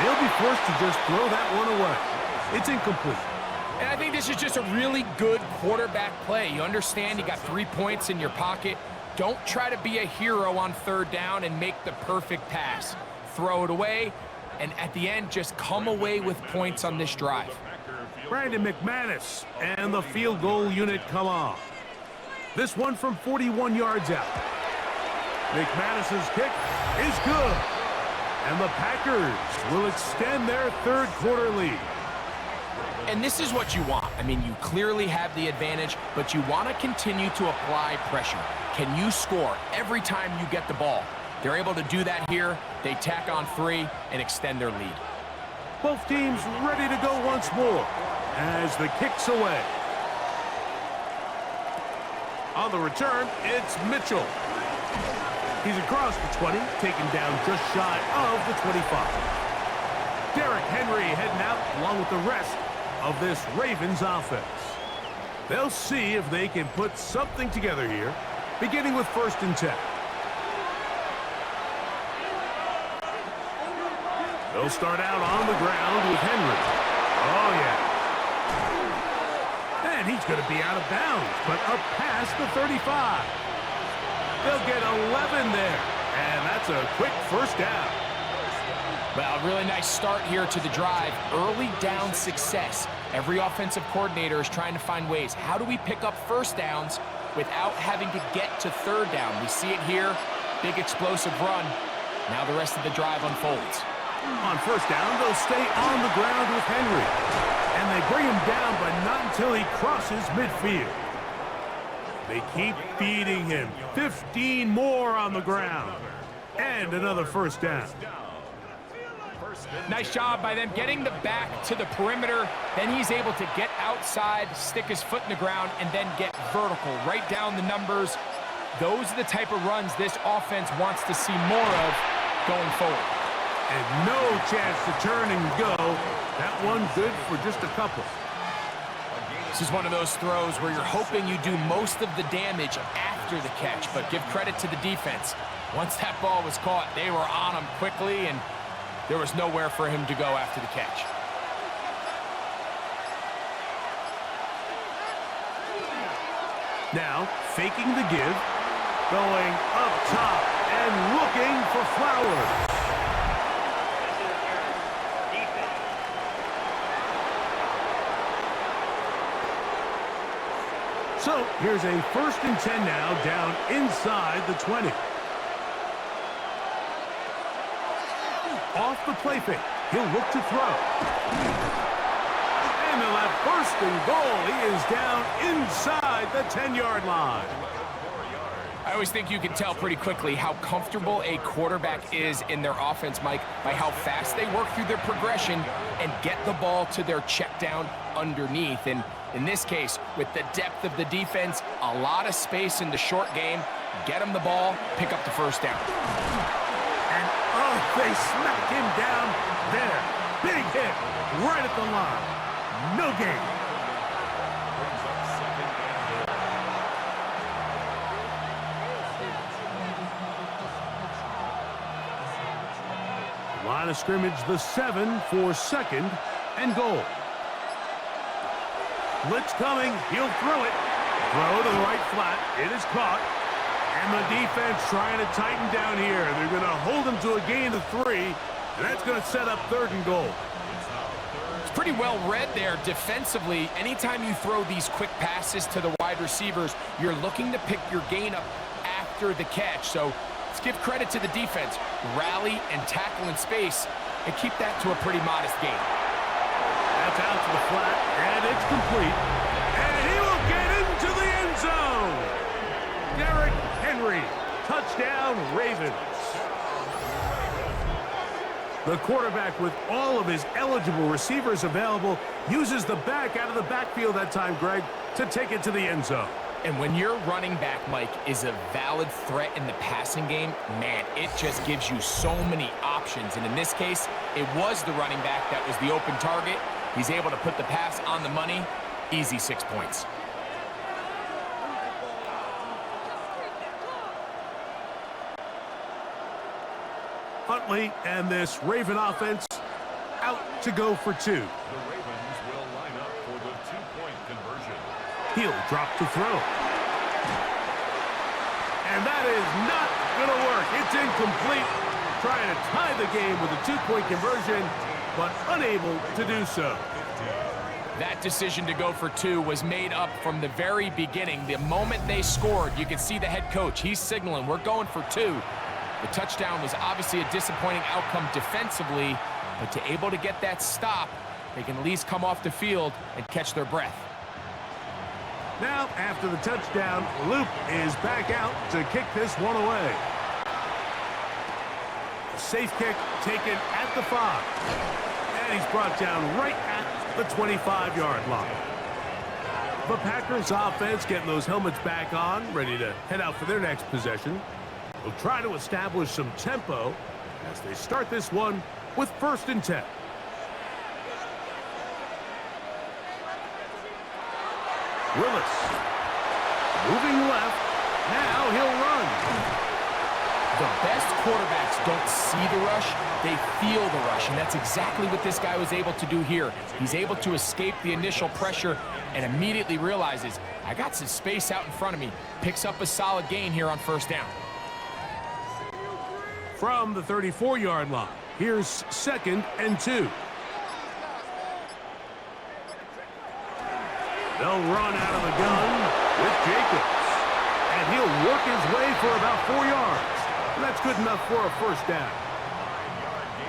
B: He'll be forced to just throw that one away. It's incomplete.
C: And I think this is just a really good quarterback play. You understand you got 3 points in your pocket. Don't try to be a hero on 3rd down and make the perfect pass. Throw it away, and at the end, just come away with points on this drive.
B: Brandon McManus and the field goal unit come on. This one from 41 yards out. McManus's kick is good. And the Packers will extend their 3rd quarter lead.
C: And this is what you want. I mean, you clearly have the advantage, but you want to continue to apply pressure. Can you score every time you get the ball? They're able to do that here. They tack on 3 and extend their lead.
B: Both teams ready to go once more as the kick's away. On the return, it's Mitchell. He's across the 20, taken down just shy of the 25. Derrick Henry heading out along with the rest of this Ravens offense. They'll see if they can put something together here, beginning with 1st and 10. They'll start out on the ground with Henry. Oh, yeah. And he's going to be out of bounds, but up past the 35. They'll get 11 there, and that's a quick first down.
C: Well, a really nice start here to the drive. Early down success. Every offensive coordinator is trying to find ways. How do we pick up 1st downs without having to get to 3rd down? We see it here. Big explosive run. Now the rest of the drive unfolds.
B: On 1st down, they'll stay on the ground with Henry. And they bring him down, but not until he crosses midfield. They keep feeding him. 15 more on the ground. And another 1st down.
C: Nice job by them getting the back to the perimeter. Then he's able to get outside, stick his foot in the ground, and then get vertical. Right down the numbers. Those are the type of runs this offense wants to see more of going forward.
B: And no chance to turn and go. That one good for just a couple.
C: This is one of those throws where you're hoping you do most of the damage after the catch, but give credit to the defense. Once that ball was caught, they were on him quickly, and there was nowhere for him to go after the catch.
B: Now, faking the give, going up top and looking for Flowers. So, here's a 1st and 10 now, down inside the 20. Off the play fake, he'll look to throw. And they'll have 1st and goal. He is down inside the 10-yard line.
C: always think you can tell pretty quickly how comfortable a quarterback is in their offense, Mike, by how fast they work through their progression and get the ball to their check down underneath. And in this case, with the depth of the defense, a lot of space in the short game, get them the ball, pick up the first down.
B: And, oh, they smacked him down there. Big hit right at the line. No gain. Line of scrimmage, the 7 for 2nd and goal. Blitz coming. He'll throw it. Throw to the right flat. It is caught. And the defense trying to tighten down here. They're going to hold him to a gain of 3. And that's going to set up 3rd and goal.
C: It's pretty well read there defensively. Anytime you throw these quick passes to the wide receivers, you're looking to pick your gain up after the catch. So let's give credit to the defense. Rally and tackle in space and keep that to a pretty modest gain.
B: That's out to the flat, and it's complete. And he will get into the end zone. Derrick Henry, touchdown Ravens. The quarterback, with all of his eligible receivers available, uses the back out of the backfield that time, Greg, to take it to the end zone.
C: And when your running back, Mike, is a valid threat in the passing game, man, it just gives you so many options. And in this case, it was the running back that was the open target. He's able to put the pass on the money. Easy 6 points.
B: Huntley and this Raven offense out to go for 2.
A: The Ravens will line up for the 2-point conversion.
B: He'll drop to throw. And that is not going to work. It's incomplete. Trying to tie the game with a 2-point conversion, but unable to do so.
C: That decision to go for 2 was made up from the very beginning. The moment they scored, you can see the head coach. He's signaling, we're going for 2. The touchdown was obviously a disappointing outcome defensively, but to able to get that stop, they can at least come off the field and catch their breath.
B: Now, after the touchdown, Loop is back out to kick this one away. A safe kick taken at the 5. And he's brought down right at the 25-yard line. The Packers offense getting those helmets back on, ready to head out for their next possession. They'll try to establish some tempo as they start this one with 1st and 10. Willis moving left. Now he'll run.
C: The best quarterbacks don't see the rush, they feel the rush, and that's exactly what this guy was able to do here. He's able to escape the initial pressure and immediately realizes, I got some space out in front of me. Picks up a solid gain here on 1st down.
B: From the 34-yard line, here's 2nd and 2. They'll run out of the gun with Jacobs. And he'll work his way for about 4 yards. That's good enough for a 1st down.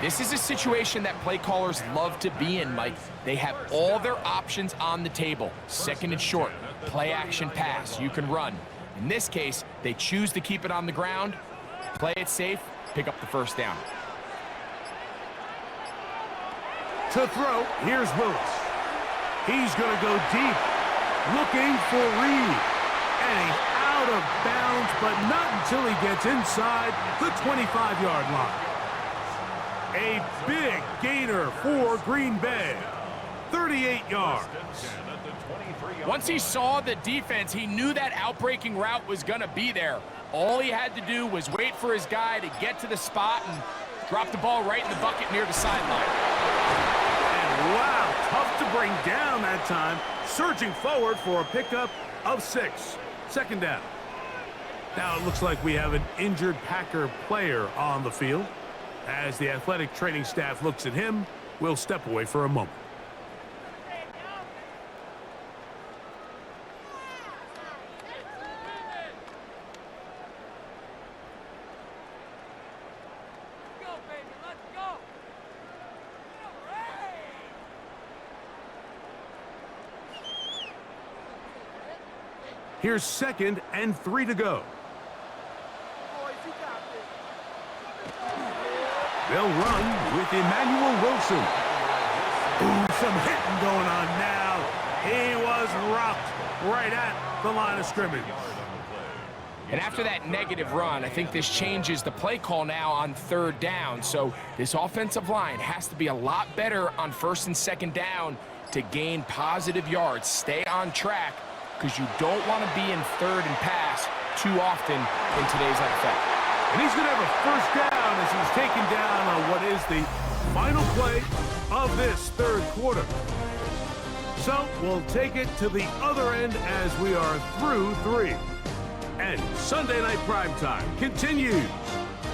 C: This is a situation that play callers love to be in, Mike. They have all their options on the table. 2nd and short, play action pass, you can run. In this case, they choose to keep it on the ground, play it safe, pick up the 1st down.
B: To throw, here's Willis. He's going to go deep, looking for Reed. And he's out of bounds, but not until he gets inside the 25-yard line. A big gainer for Green Bay, 38 yards.
C: Once he saw the defense, he knew that outbreaking route was going to be there. All he had to do was wait for his guy to get to the spot and drop the ball right in the bucket near the sideline.
B: And wow, tough to bring down that time. Surging forward for a pickup of 6. 2nd down. Now it looks like we have an injured Packer player on the field. As the athletic training staff looks at him, we'll step away for a moment. Here's 2nd and 3 to go. They'll run with Emmanuel Wilson. Ooh, some hitting going on now. He was rocked right at the line of scrimmage.
C: And after that negative run, I think this changes the play call now on third down. So this offensive line has to be a lot better on first and second down to gain positive yards. Stay on track because you don't want to be in third and pass too often in today's NFL.
B: And he's going to have a first down as he's taken down on what is the final play of this third quarter. So we'll take it to the other end as we are through three. And Sunday Night Primetime continues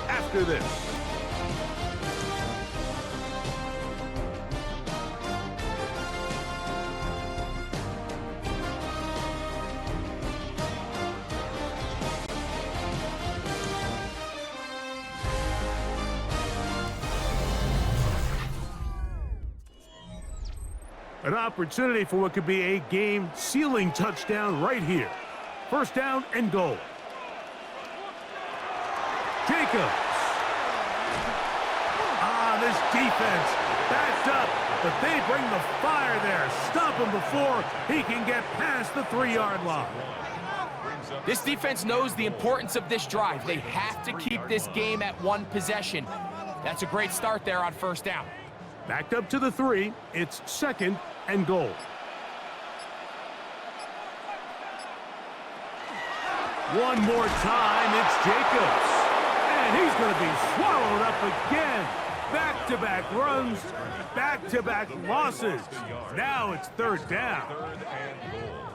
B: after this. An opportunity for what could be a game-sealing touchdown right here. First down and goal. Jacobs. This defense backed up, but they bring the fire there. Stop him before he can get past the 3-yard line.
C: This defense knows the importance of this drive. They have to keep this game at one possession. That's a great start there on first down.
B: Backed up to the 3. It's second and goal. One more time, it's Jacobs. And he's going to be swallowed up again. Back-to-back runs, back-to-back losses. Now it's third down.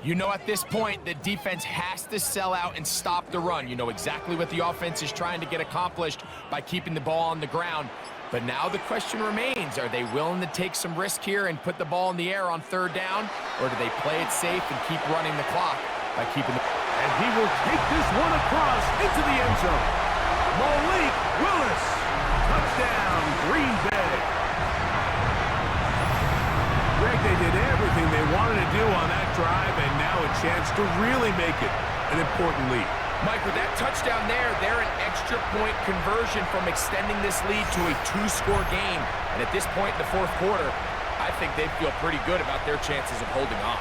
C: You know at this point, the defense has to sell out and stop the run. You know exactly what the offense is trying to get accomplished by keeping the ball on the ground. But now the question remains, are they willing to take some risk here and put the ball in the air on third down? Or do they play it safe and keep running the clock by keeping the...
B: And he will take this one across into the end zone. Malik Willis. Touchdown, Green Bay. Greg, they did everything they wanted to do on that drive, and now a chance to really make it an important lead.
C: Mike, with that touchdown there, they're an extra point conversion from extending this lead to a 2-score game. And at this point in the fourth quarter, I think they feel pretty good about their chances of holding on.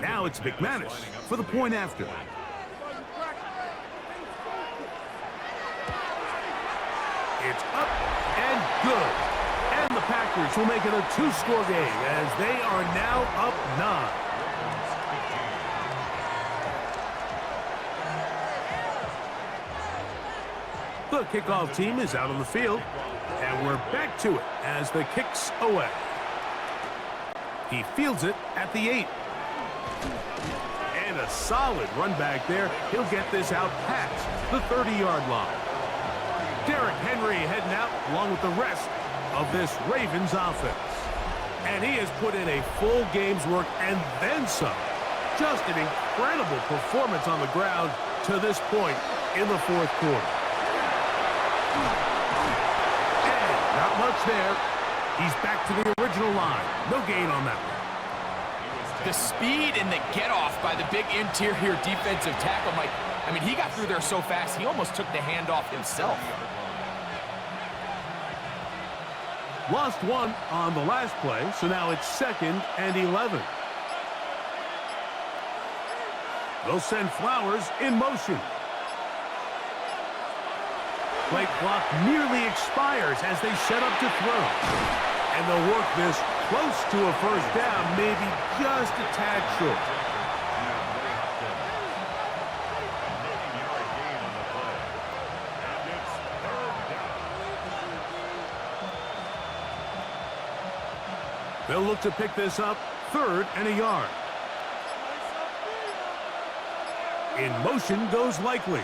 B: Now it's McManus for the point after. It's up and good. And the Packers will make it a 2-score game as they are now up 9. The kickoff team is out on the field, and we're back to it as the kick's away. He fields it at the 8. And a solid run back there. He'll get this out past the 30-yard line. Derrick Henry heading out along with the rest of this Ravens offense. And he has put in a full game's work and then some. Just an incredible performance on the ground to this point in the fourth quarter. And not much there. He's back to the original line. No gain on that one.
C: The speed and the get-off by the big interior defensive tackle, Mike. I mean, he got through there so fast, he almost took the handoff himself.
B: Lost one on the last play, so now it's second and 11. They'll send Flowers in motion. Play clock nearly expires as they set up to throw. And they'll work this close to a first down, maybe just a tad short. They'll look to pick this up, third and a yard. In motion goes Likely.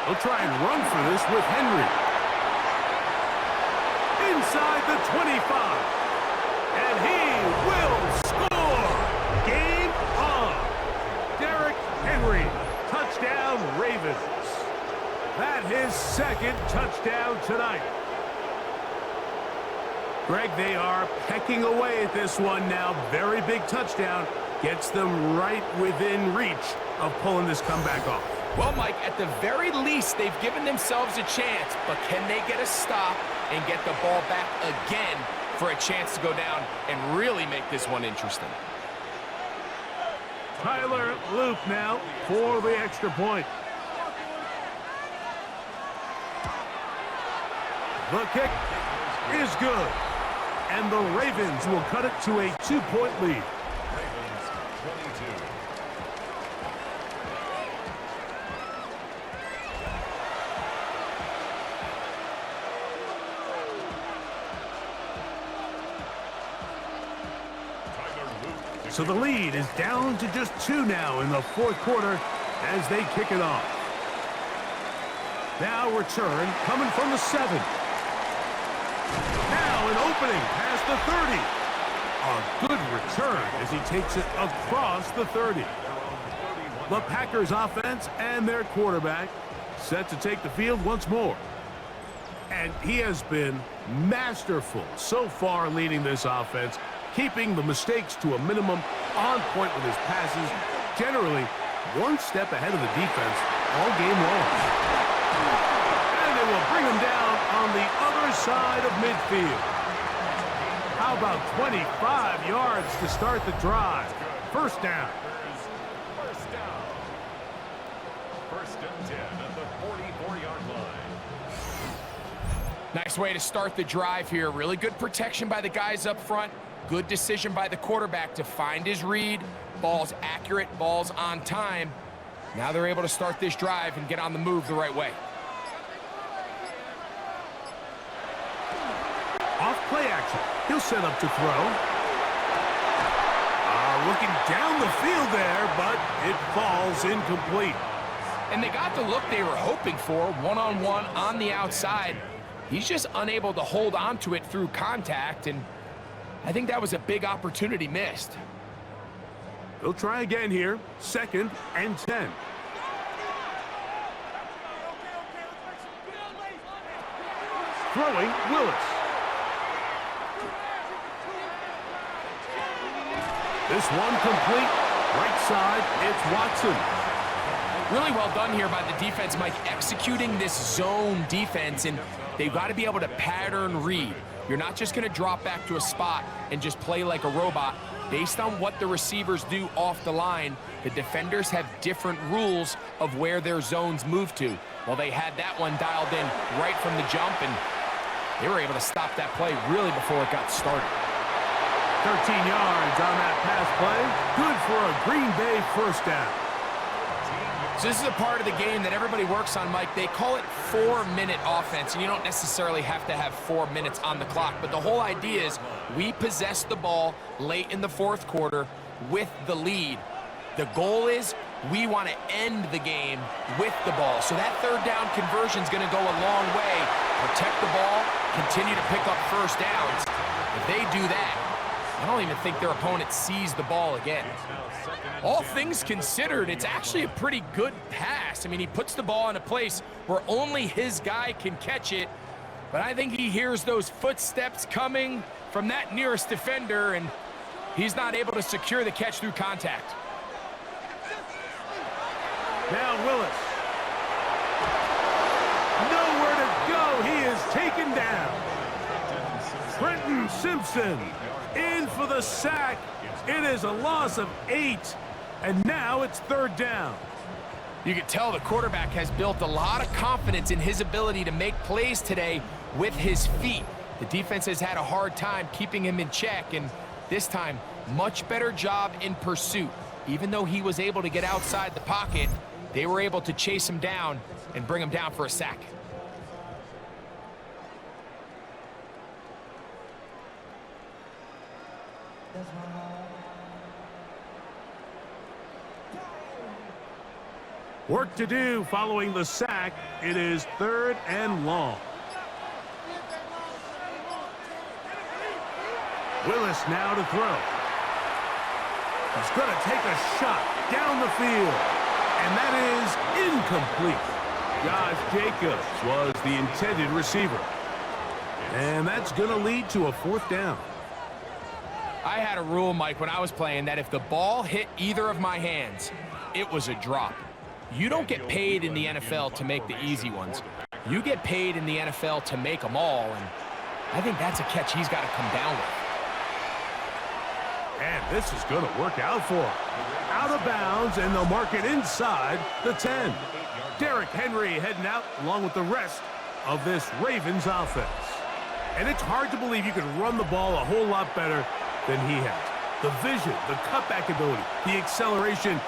B: They'll try and run for this with Henry. Inside the 25. And he will score. Game on. Derrick Henry. Touchdown, Ravens. That his second touchdown tonight. Greg, they are pecking away at this one now. Very big touchdown. Gets them right within reach of pulling this comeback off.
C: Well, Mike, at the very least, they've given themselves a chance, but can they get a stop and get the ball back again for a chance to go down and really make this one interesting?
B: Tyler Loop now for the extra point. The kick is good. And the Ravens will cut it to a 2-point lead.
A: Ravens 22.
B: So the lead is down to just 2 now in the fourth quarter as they kick it off. Now return coming from the 7. Now an opening past the 30. A good return as he takes it across the 30. The Packers offense and their quarterback set to take the field once more. And he has been masterful so far leading this offense, keeping the mistakes to a minimum, on point with his passes, generally one step ahead of the defense all game long. And they will bring him down on the other side of midfield. How about 25 yards to start the drive? First down.
A: First down. First and 10 at the 44-yard line.
C: Nice way to start the drive here. Really good protection by the guys up front. Good decision by the quarterback to find his read. Ball's accurate, ball's on time. Now they're able to start this drive and get on the move the right way.
B: Off play action. He'll set up to throw. Looking down the field there, but it falls incomplete.
C: And they got the look they were hoping for, one-on-one on the outside. He's just unable to hold on to it through contact, and I think that was a big opportunity missed.
B: They'll try again here. Second and 10. Throwing, Willis. This one complete. Right side, it's Watson.
C: Really well done here by the defense, Mike, executing this zone defense, and they've got to be able to pattern read. You're not just going to drop back to a spot and just play like a robot. Based on what the receivers do off the line, the defenders have different rules of where their zones move to. Well, they had that one dialed in right from the jump, and they were able to stop that play really before it got started.
B: 13 yards on that pass play. Good for a Green Bay first down.
C: So this is a part of the game that everybody works on, Mike. They call it 4-minute offense, and you don't necessarily have to have 4 minutes on the clock. But the whole idea is we possess the ball late in the fourth quarter with the lead. The goal is we want to end the game with the ball. So that third down conversion is going to go a long way. Protect the ball, continue to pick up first downs. If they do that, I don't even think their opponent sees the ball again. All things considered, it's actually a pretty good pass. I mean, he puts the ball in a place where only his guy can catch it, but I think he hears those footsteps coming from that nearest defender, and he's not able to secure the catch through contact.
B: Now Willis. Nowhere to go. He is taken down. Trenton Simpson in for the sack. It is a loss of 8, and now it's third down.
C: You can tell the quarterback has built a lot of confidence in his ability to make plays today with his feet. The defense has had a hard time keeping him in check, and this time, much better job in pursuit. Even though he was able to get outside the pocket, they were able to chase him down and bring him down for a sack.
B: Work to do following the sack. It is third and long. Willis now to throw. He's going to take a shot down the field. And that is incomplete. Josh Jacobs was the intended receiver. And that's going to lead to a 4th down.
C: I had a rule, Mike, when I was playing that if the ball hit either of my hands, it was a drop. You don't get paid in the NFL to make the easy ones. You get paid in the NFL to make them all, and I think that's a catch he's got to come down with.
B: And this is going to work out for him. Out of bounds, and they'll mark it inside the 10. Derrick Henry heading out along with the rest of this Ravens offense. And it's hard to believe you can run the ball a whole lot better than he has. The vision, the cutback ability, the acceleration,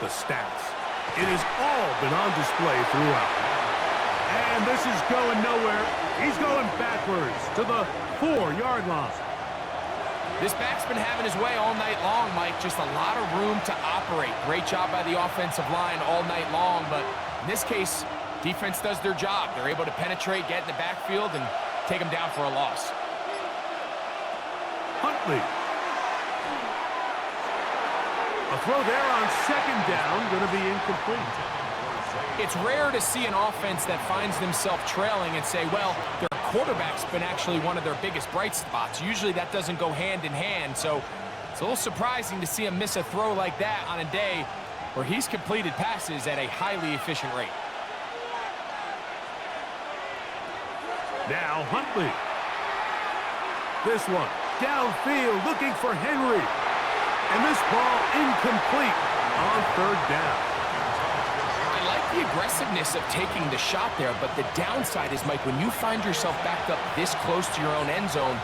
B: the stats. It has all been on display throughout. And this is going nowhere. He's going backwards to the 4-yard line.
C: This back's been having his way all night long, Mike. Just a lot of room to operate. Great job by the offensive line all night long, but in this case, defense does their job. They're able to penetrate, get in the backfield, and take him down for a loss.
B: Huntley. A throw there on 2nd down, going to be incomplete.
C: It's rare to see an offense that finds themselves trailing and say, well, their quarterback's been actually one of their biggest bright spots. Usually that doesn't go hand in hand, so it's a little surprising to see him miss a throw like that on a day where he's completed passes at a highly efficient rate.
B: Now Huntley. This one, downfield, looking for Henry. And this ball incomplete on 3rd down.
C: I like the aggressiveness of taking the shot there, but the downside is, Mike, when you find yourself backed up this close to your own end zone,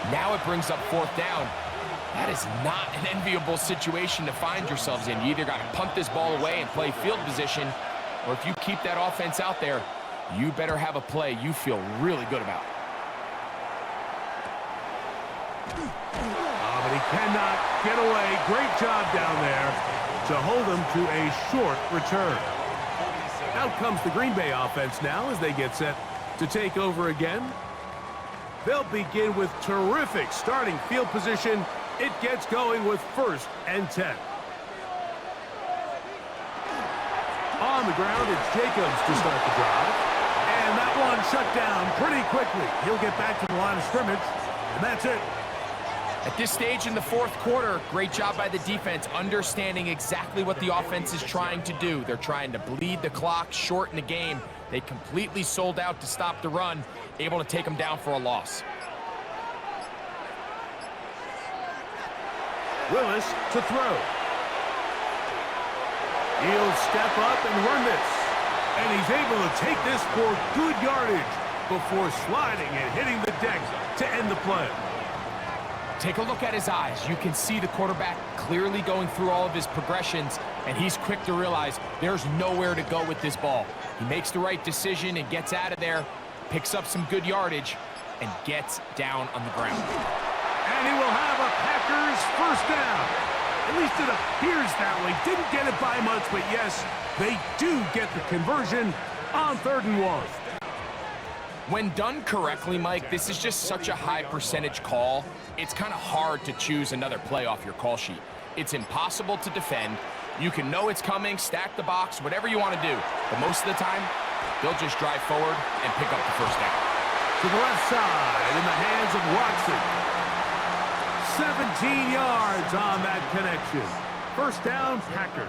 C: now it brings up 4th down. That is not an enviable situation to find yourselves in. You either got to punt this ball away and play field position, or if you keep that offense out there, you better have a play you feel really good about.
B: But he cannot get away. Great job down there to hold him to a short return. Out comes the Green Bay offense now as they get set to take over again. They'll begin with terrific starting field position. It gets going with 1st and 10. On the ground, it's Jacobs to start the drive. And that one shut down pretty quickly. He'll get back to the line of scrimmage, and that's it.
C: At this stage in the 4th quarter, great job by the defense, understanding exactly what the offense is trying to do. They're trying to bleed the clock, shorten the game. They completely sold out to stop the run, able to take them down for a loss.
B: Willis to throw. He'll step up and run this. And he's able to take this for good yardage before sliding and hitting the deck to end the play.
C: Take a look at his eyes. You can see the quarterback clearly going through all of his progressions, and he's quick to realize there's nowhere to go with this ball. He makes the right decision and gets out of there, picks up some good yardage, and gets down on the ground.
B: And he will have a Packers 1st down. At least it appears that way. Didn't get it by much, but yes, they do get the conversion on 3rd and 1.
C: When done correctly, Mike, this is just such a high percentage call. It's kind of hard to choose another play off your call sheet. It's impossible to defend. You can know it's coming, stack the box, whatever you want to do. But most of the time, they'll just drive forward and pick up the 1st down.
B: To the left side in the hands of Watson. 17 yards on that connection. 1st down, Packers.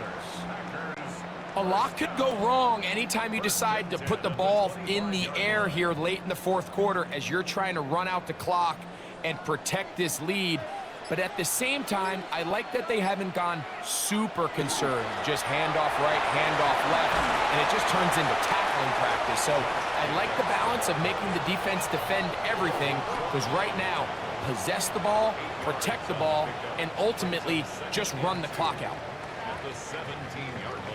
C: A lot could go wrong anytime you decide to put the ball in the air here late in the 4th quarter as you're trying to run out the clock and protect this lead. But at the same time, I like that they haven't gone super conservative. Just handoff right, handoff left, and it just turns into tackling practice. So I like the balance of making the defense defend everything, because right now, possess the ball, protect the ball, and ultimately just run the clock out.
A: At the 17-yard line.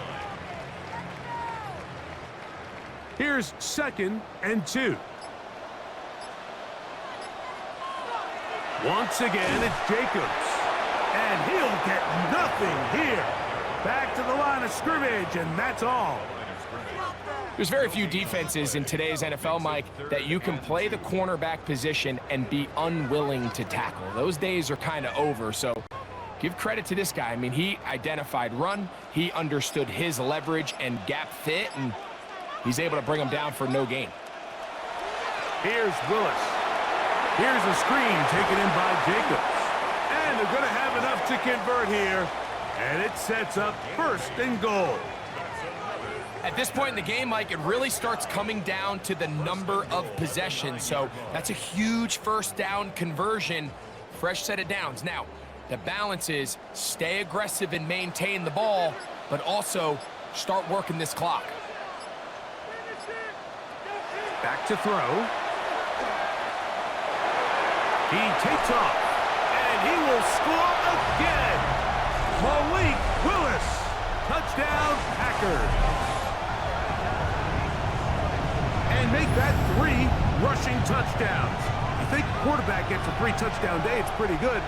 B: Here's 2nd and 2. Once again, it's Jacobs. And he'll get nothing here. Back to the line of scrimmage, and that's all.
C: There's very few defenses in today's NFL, Mike, that you can play the cornerback position and be unwilling to tackle. Those days are kind of over, so give credit to this guy. I mean, he identified run, he understood his leverage and gap fit, and he's able to bring him down for no gain.
B: Here's Willis. Here's a screen taken in by Jacobs. And they're going to have enough to convert here. And it sets up 1st and goal.
C: At this point in the game, Mike, it really starts coming down to the number of possessions. So that's a huge 1st down conversion. Fresh set of downs. Now, the balance is stay aggressive and maintain the ball, but also start working this clock.
B: Back to throw. He takes off, and he will score again. Malik Willis, touchdown Packers. And make that 3 rushing touchdowns. You think quarterback gets a 3-touchdown day, it's pretty good.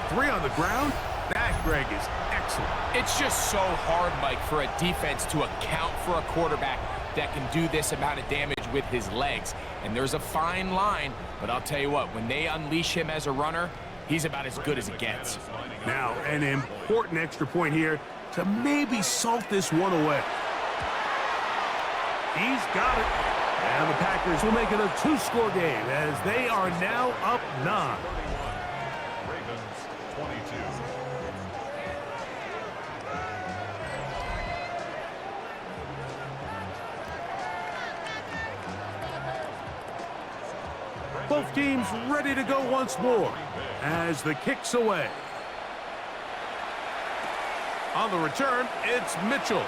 B: 3 on the ground, that, Greg, is excellent.
C: It's just so hard, Mike, for a defense to account for a quarterback that can do this amount of damage with his legs. And there's a fine line, but I'll tell you what, when they unleash him as a runner, he's about as good as it gets.
B: Now, an important extra point here to maybe salt this one away. He's got it. And the Packers will make it a 2-score game as they are now up 9.
A: Ravens 22.
B: Both teams ready to go once more as the kick's away. On the return, it's Mitchell.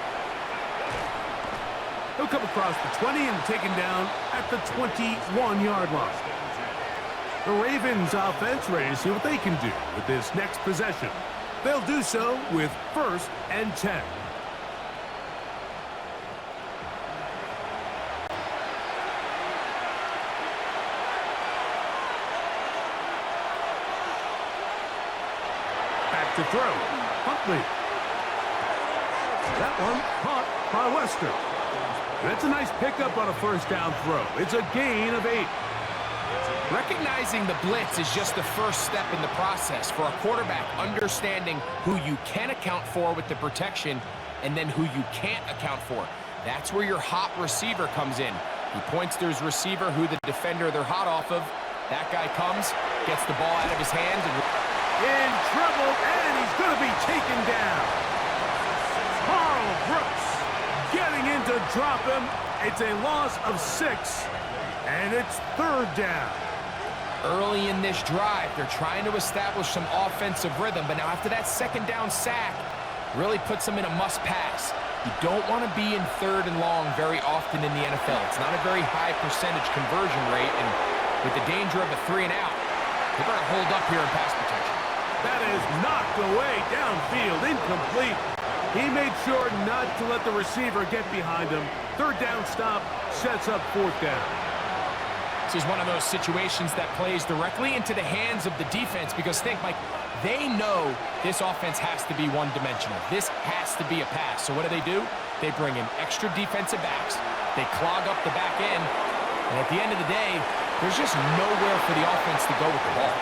B: He'll come across the 20 and taken down at the 21-yard line. The Ravens offense ready to see what they can do with this next possession. They'll do so with 1st and 10. Back to throw. Huntley. That one caught by Lester. That's a nice pickup on a 1st down throw. It's a gain of 8.
C: Recognizing the blitz is just the first step in the process for a quarterback, understanding who you can account for with the protection and then who you can't account for. That's where your hot receiver comes in. He points to his receiver, who the defender they're hot off of. That guy comes, gets the ball out of his hands, and
B: in trouble, and he's going to be taken down. Carl Brooks getting in to drop him. It's a loss of 6, and it's 3rd down.
C: Early in this drive, they're trying to establish some offensive rhythm, but now after that 2nd down sack, really puts them in a must-pass. You don't want to be in 3rd and long very often in the NFL. It's not a very high percentage conversion rate, and with the danger of a 3-and-out, they better hold up here in pass protection.
B: That is knocked away downfield, incomplete. He made sure not to let the receiver get behind him. 3rd down stop sets up 4th down.
C: This is one of those situations that plays directly into the hands of the defense because think, Mike, they know this offense has to be one-dimensional. This has to be a pass. So what do? They bring in extra defensive backs. They clog up the back end. And at the end of the day, there's just nowhere for the offense to go with the ball.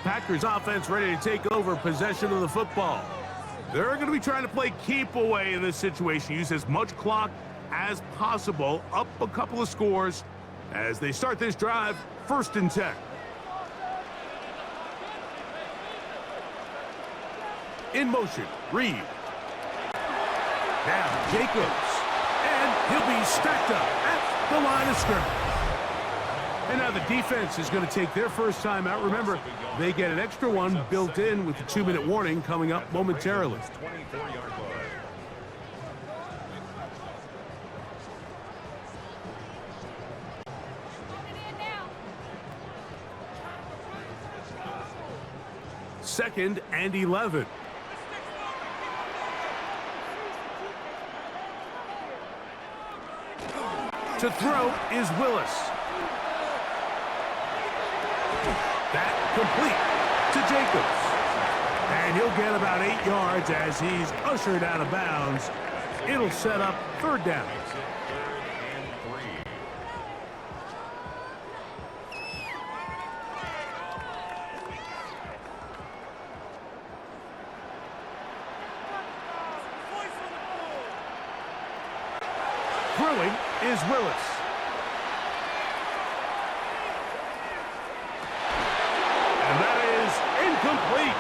B: Packers offense ready to take over possession of the football. They're going to be trying to play keep away in this situation. Use as much clock as possible, up a couple of scores as they start this drive, 1st and 10. In motion, Reed. Now Jacobs. And he'll be stacked up at the line of scrimmage. And now the defense is going to take their first time out. Remember, they get an extra one built in with the 2-minute warning coming up momentarily.
A: 24-yard line.
B: Second and 11. To throw is Willis. That complete to Jacobs. And he'll get about 8 yards as he's ushered out of bounds. It'll set up 3rd down. Throwing is Willis. And that is incomplete.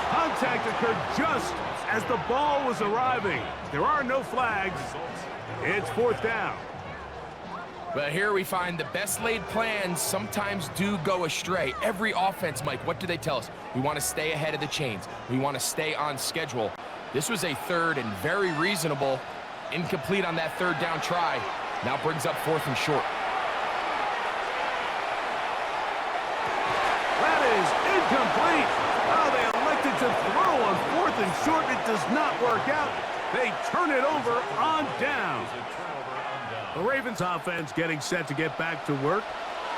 B: Contact occurred just as the ball was arriving. There are no flags. It's fourth down.
C: But here we find the best laid plans sometimes do go astray. Every offense, Mike, what do they tell us? We want to stay ahead of the chains. We want to stay on schedule. This was a third and very reasonable. Incomplete on that third down try. Now brings up fourth and short.
B: That is incomplete. Oh, they elected to throw on fourth and short. It does not work out. They turn it over on down. The Ravens offense getting set to get back to work.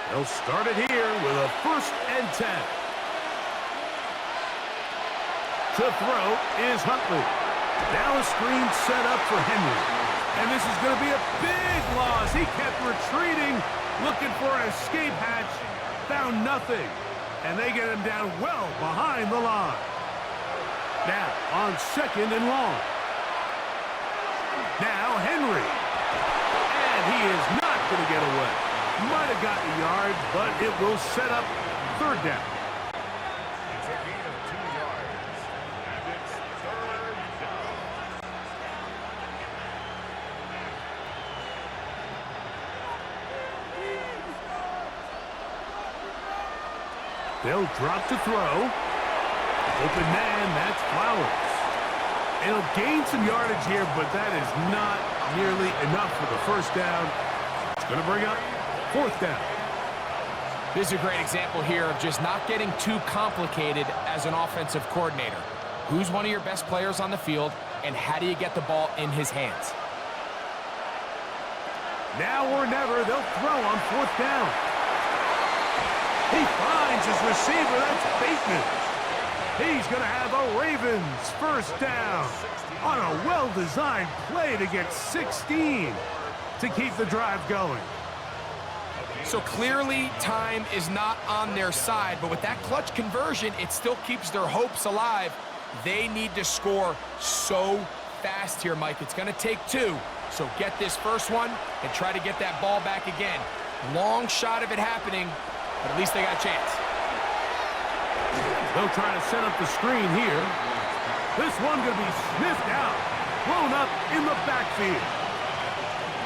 B: They'll start it here with a 1st and 10. To throw is Huntley. Now a screen set up for Henry. And this is going to be a big loss. He kept retreating, looking for an escape hatch. Found nothing. And they get him down well behind the line. Now on 2nd and long. Now Henry. And he is not going to get away. Might have gotten a yard, but it will set up 3rd down.
A: It's a gain of 2 yards, and it's 3rd down.
B: They'll drop to throw. Open man, that's Flowers. It'll gain some yardage here, but that is not nearly enough for the 1st down. It's going to bring up 4th down.
C: This is a great example here of just not getting too complicated as an offensive coordinator. Who's one of your best players on the field, and how do you get the ball in his hands?
B: Now or never, they'll throw on 4th down. He finds his receiver. That's Bateman. He's going to have a Ravens 1st down on a well-designed play to get 16 to keep the drive going.
C: So clearly time is not on their side, but with that clutch conversion, it still keeps their hopes alive. They need to score so fast here, Mike. It's going to take 2. So get this first one and try to get that ball back again. Long shot of it happening, but at least they got a chance.
B: They'll try to set up the screen here. This one going to be sniffed out, blown up in the backfield.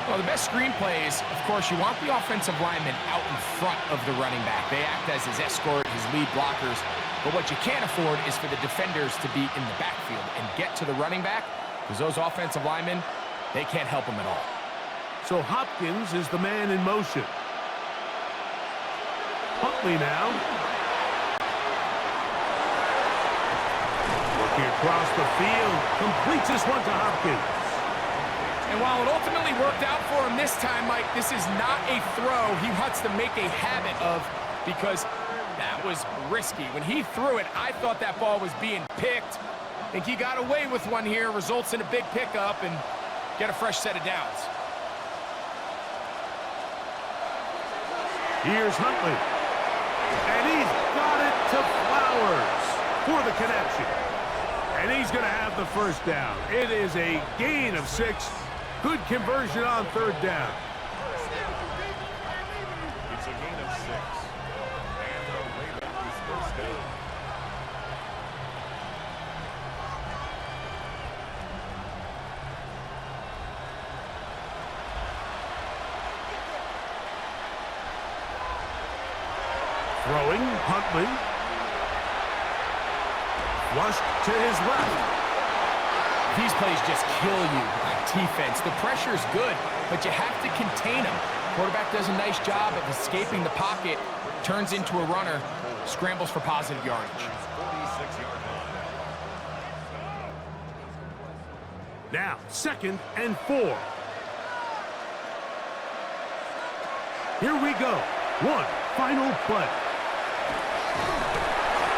C: Well, the best screen plays, of course, you want the offensive lineman out in front of the running back. They act as his escort, his lead blockers. But what you can't afford is for the defenders to be in the backfield and get to the running back, because those offensive linemen, they can't help him at all.
B: So Hopkins is the man in motion. Huntley now. Looking across the field, completes this one to Hopkins.
C: And while it ultimately worked out for him this time, Mike, this is not a throw he wants to make a habit of, because that was risky. When he threw it, I thought that ball was being picked. I think he got away with one here, results in a big pickup, and get a fresh set of downs.
B: Here's Huntley. And he's got it to Flowers for the connection. And he's going to have the 1st down. It is a gain of 6. Good conversion on 3rd down.
A: It's a gain of 6, and the Ravens 1st down.
B: Throwing, Huntley. Flushed to his left.
C: These plays just kill you on defense. The pressure's good, but you have to contain them. Quarterback does a nice job of escaping the pocket, turns into a runner, scrambles for positive yardage.
A: 46-yard line.
B: Now, 2nd and 4. Here we go. One final play.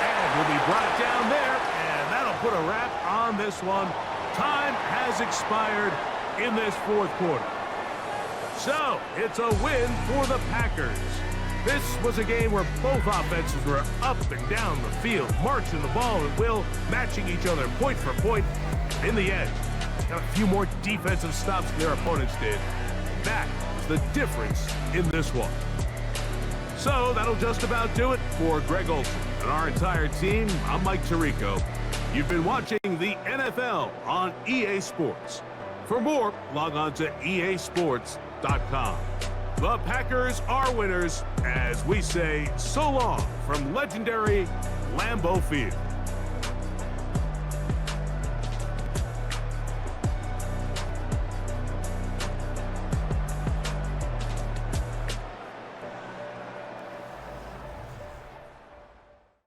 B: And will be brought down there, and that'll put a wrap on this one. Time has expired in this 4th quarter. So, it's a win for the Packers. This was a game where both offenses were up and down the field, marching the ball at will, matching each other point for point. In the end, got a few more defensive stops than their opponents did. that was the difference in this one. So that'll just about do it for Greg Olson and our entire team. I'm Mike Tirico. You've been watching the NFL on EA Sports. For more, log on to easports.com. The Packers are winners as we say so long from legendary Lambeau Field.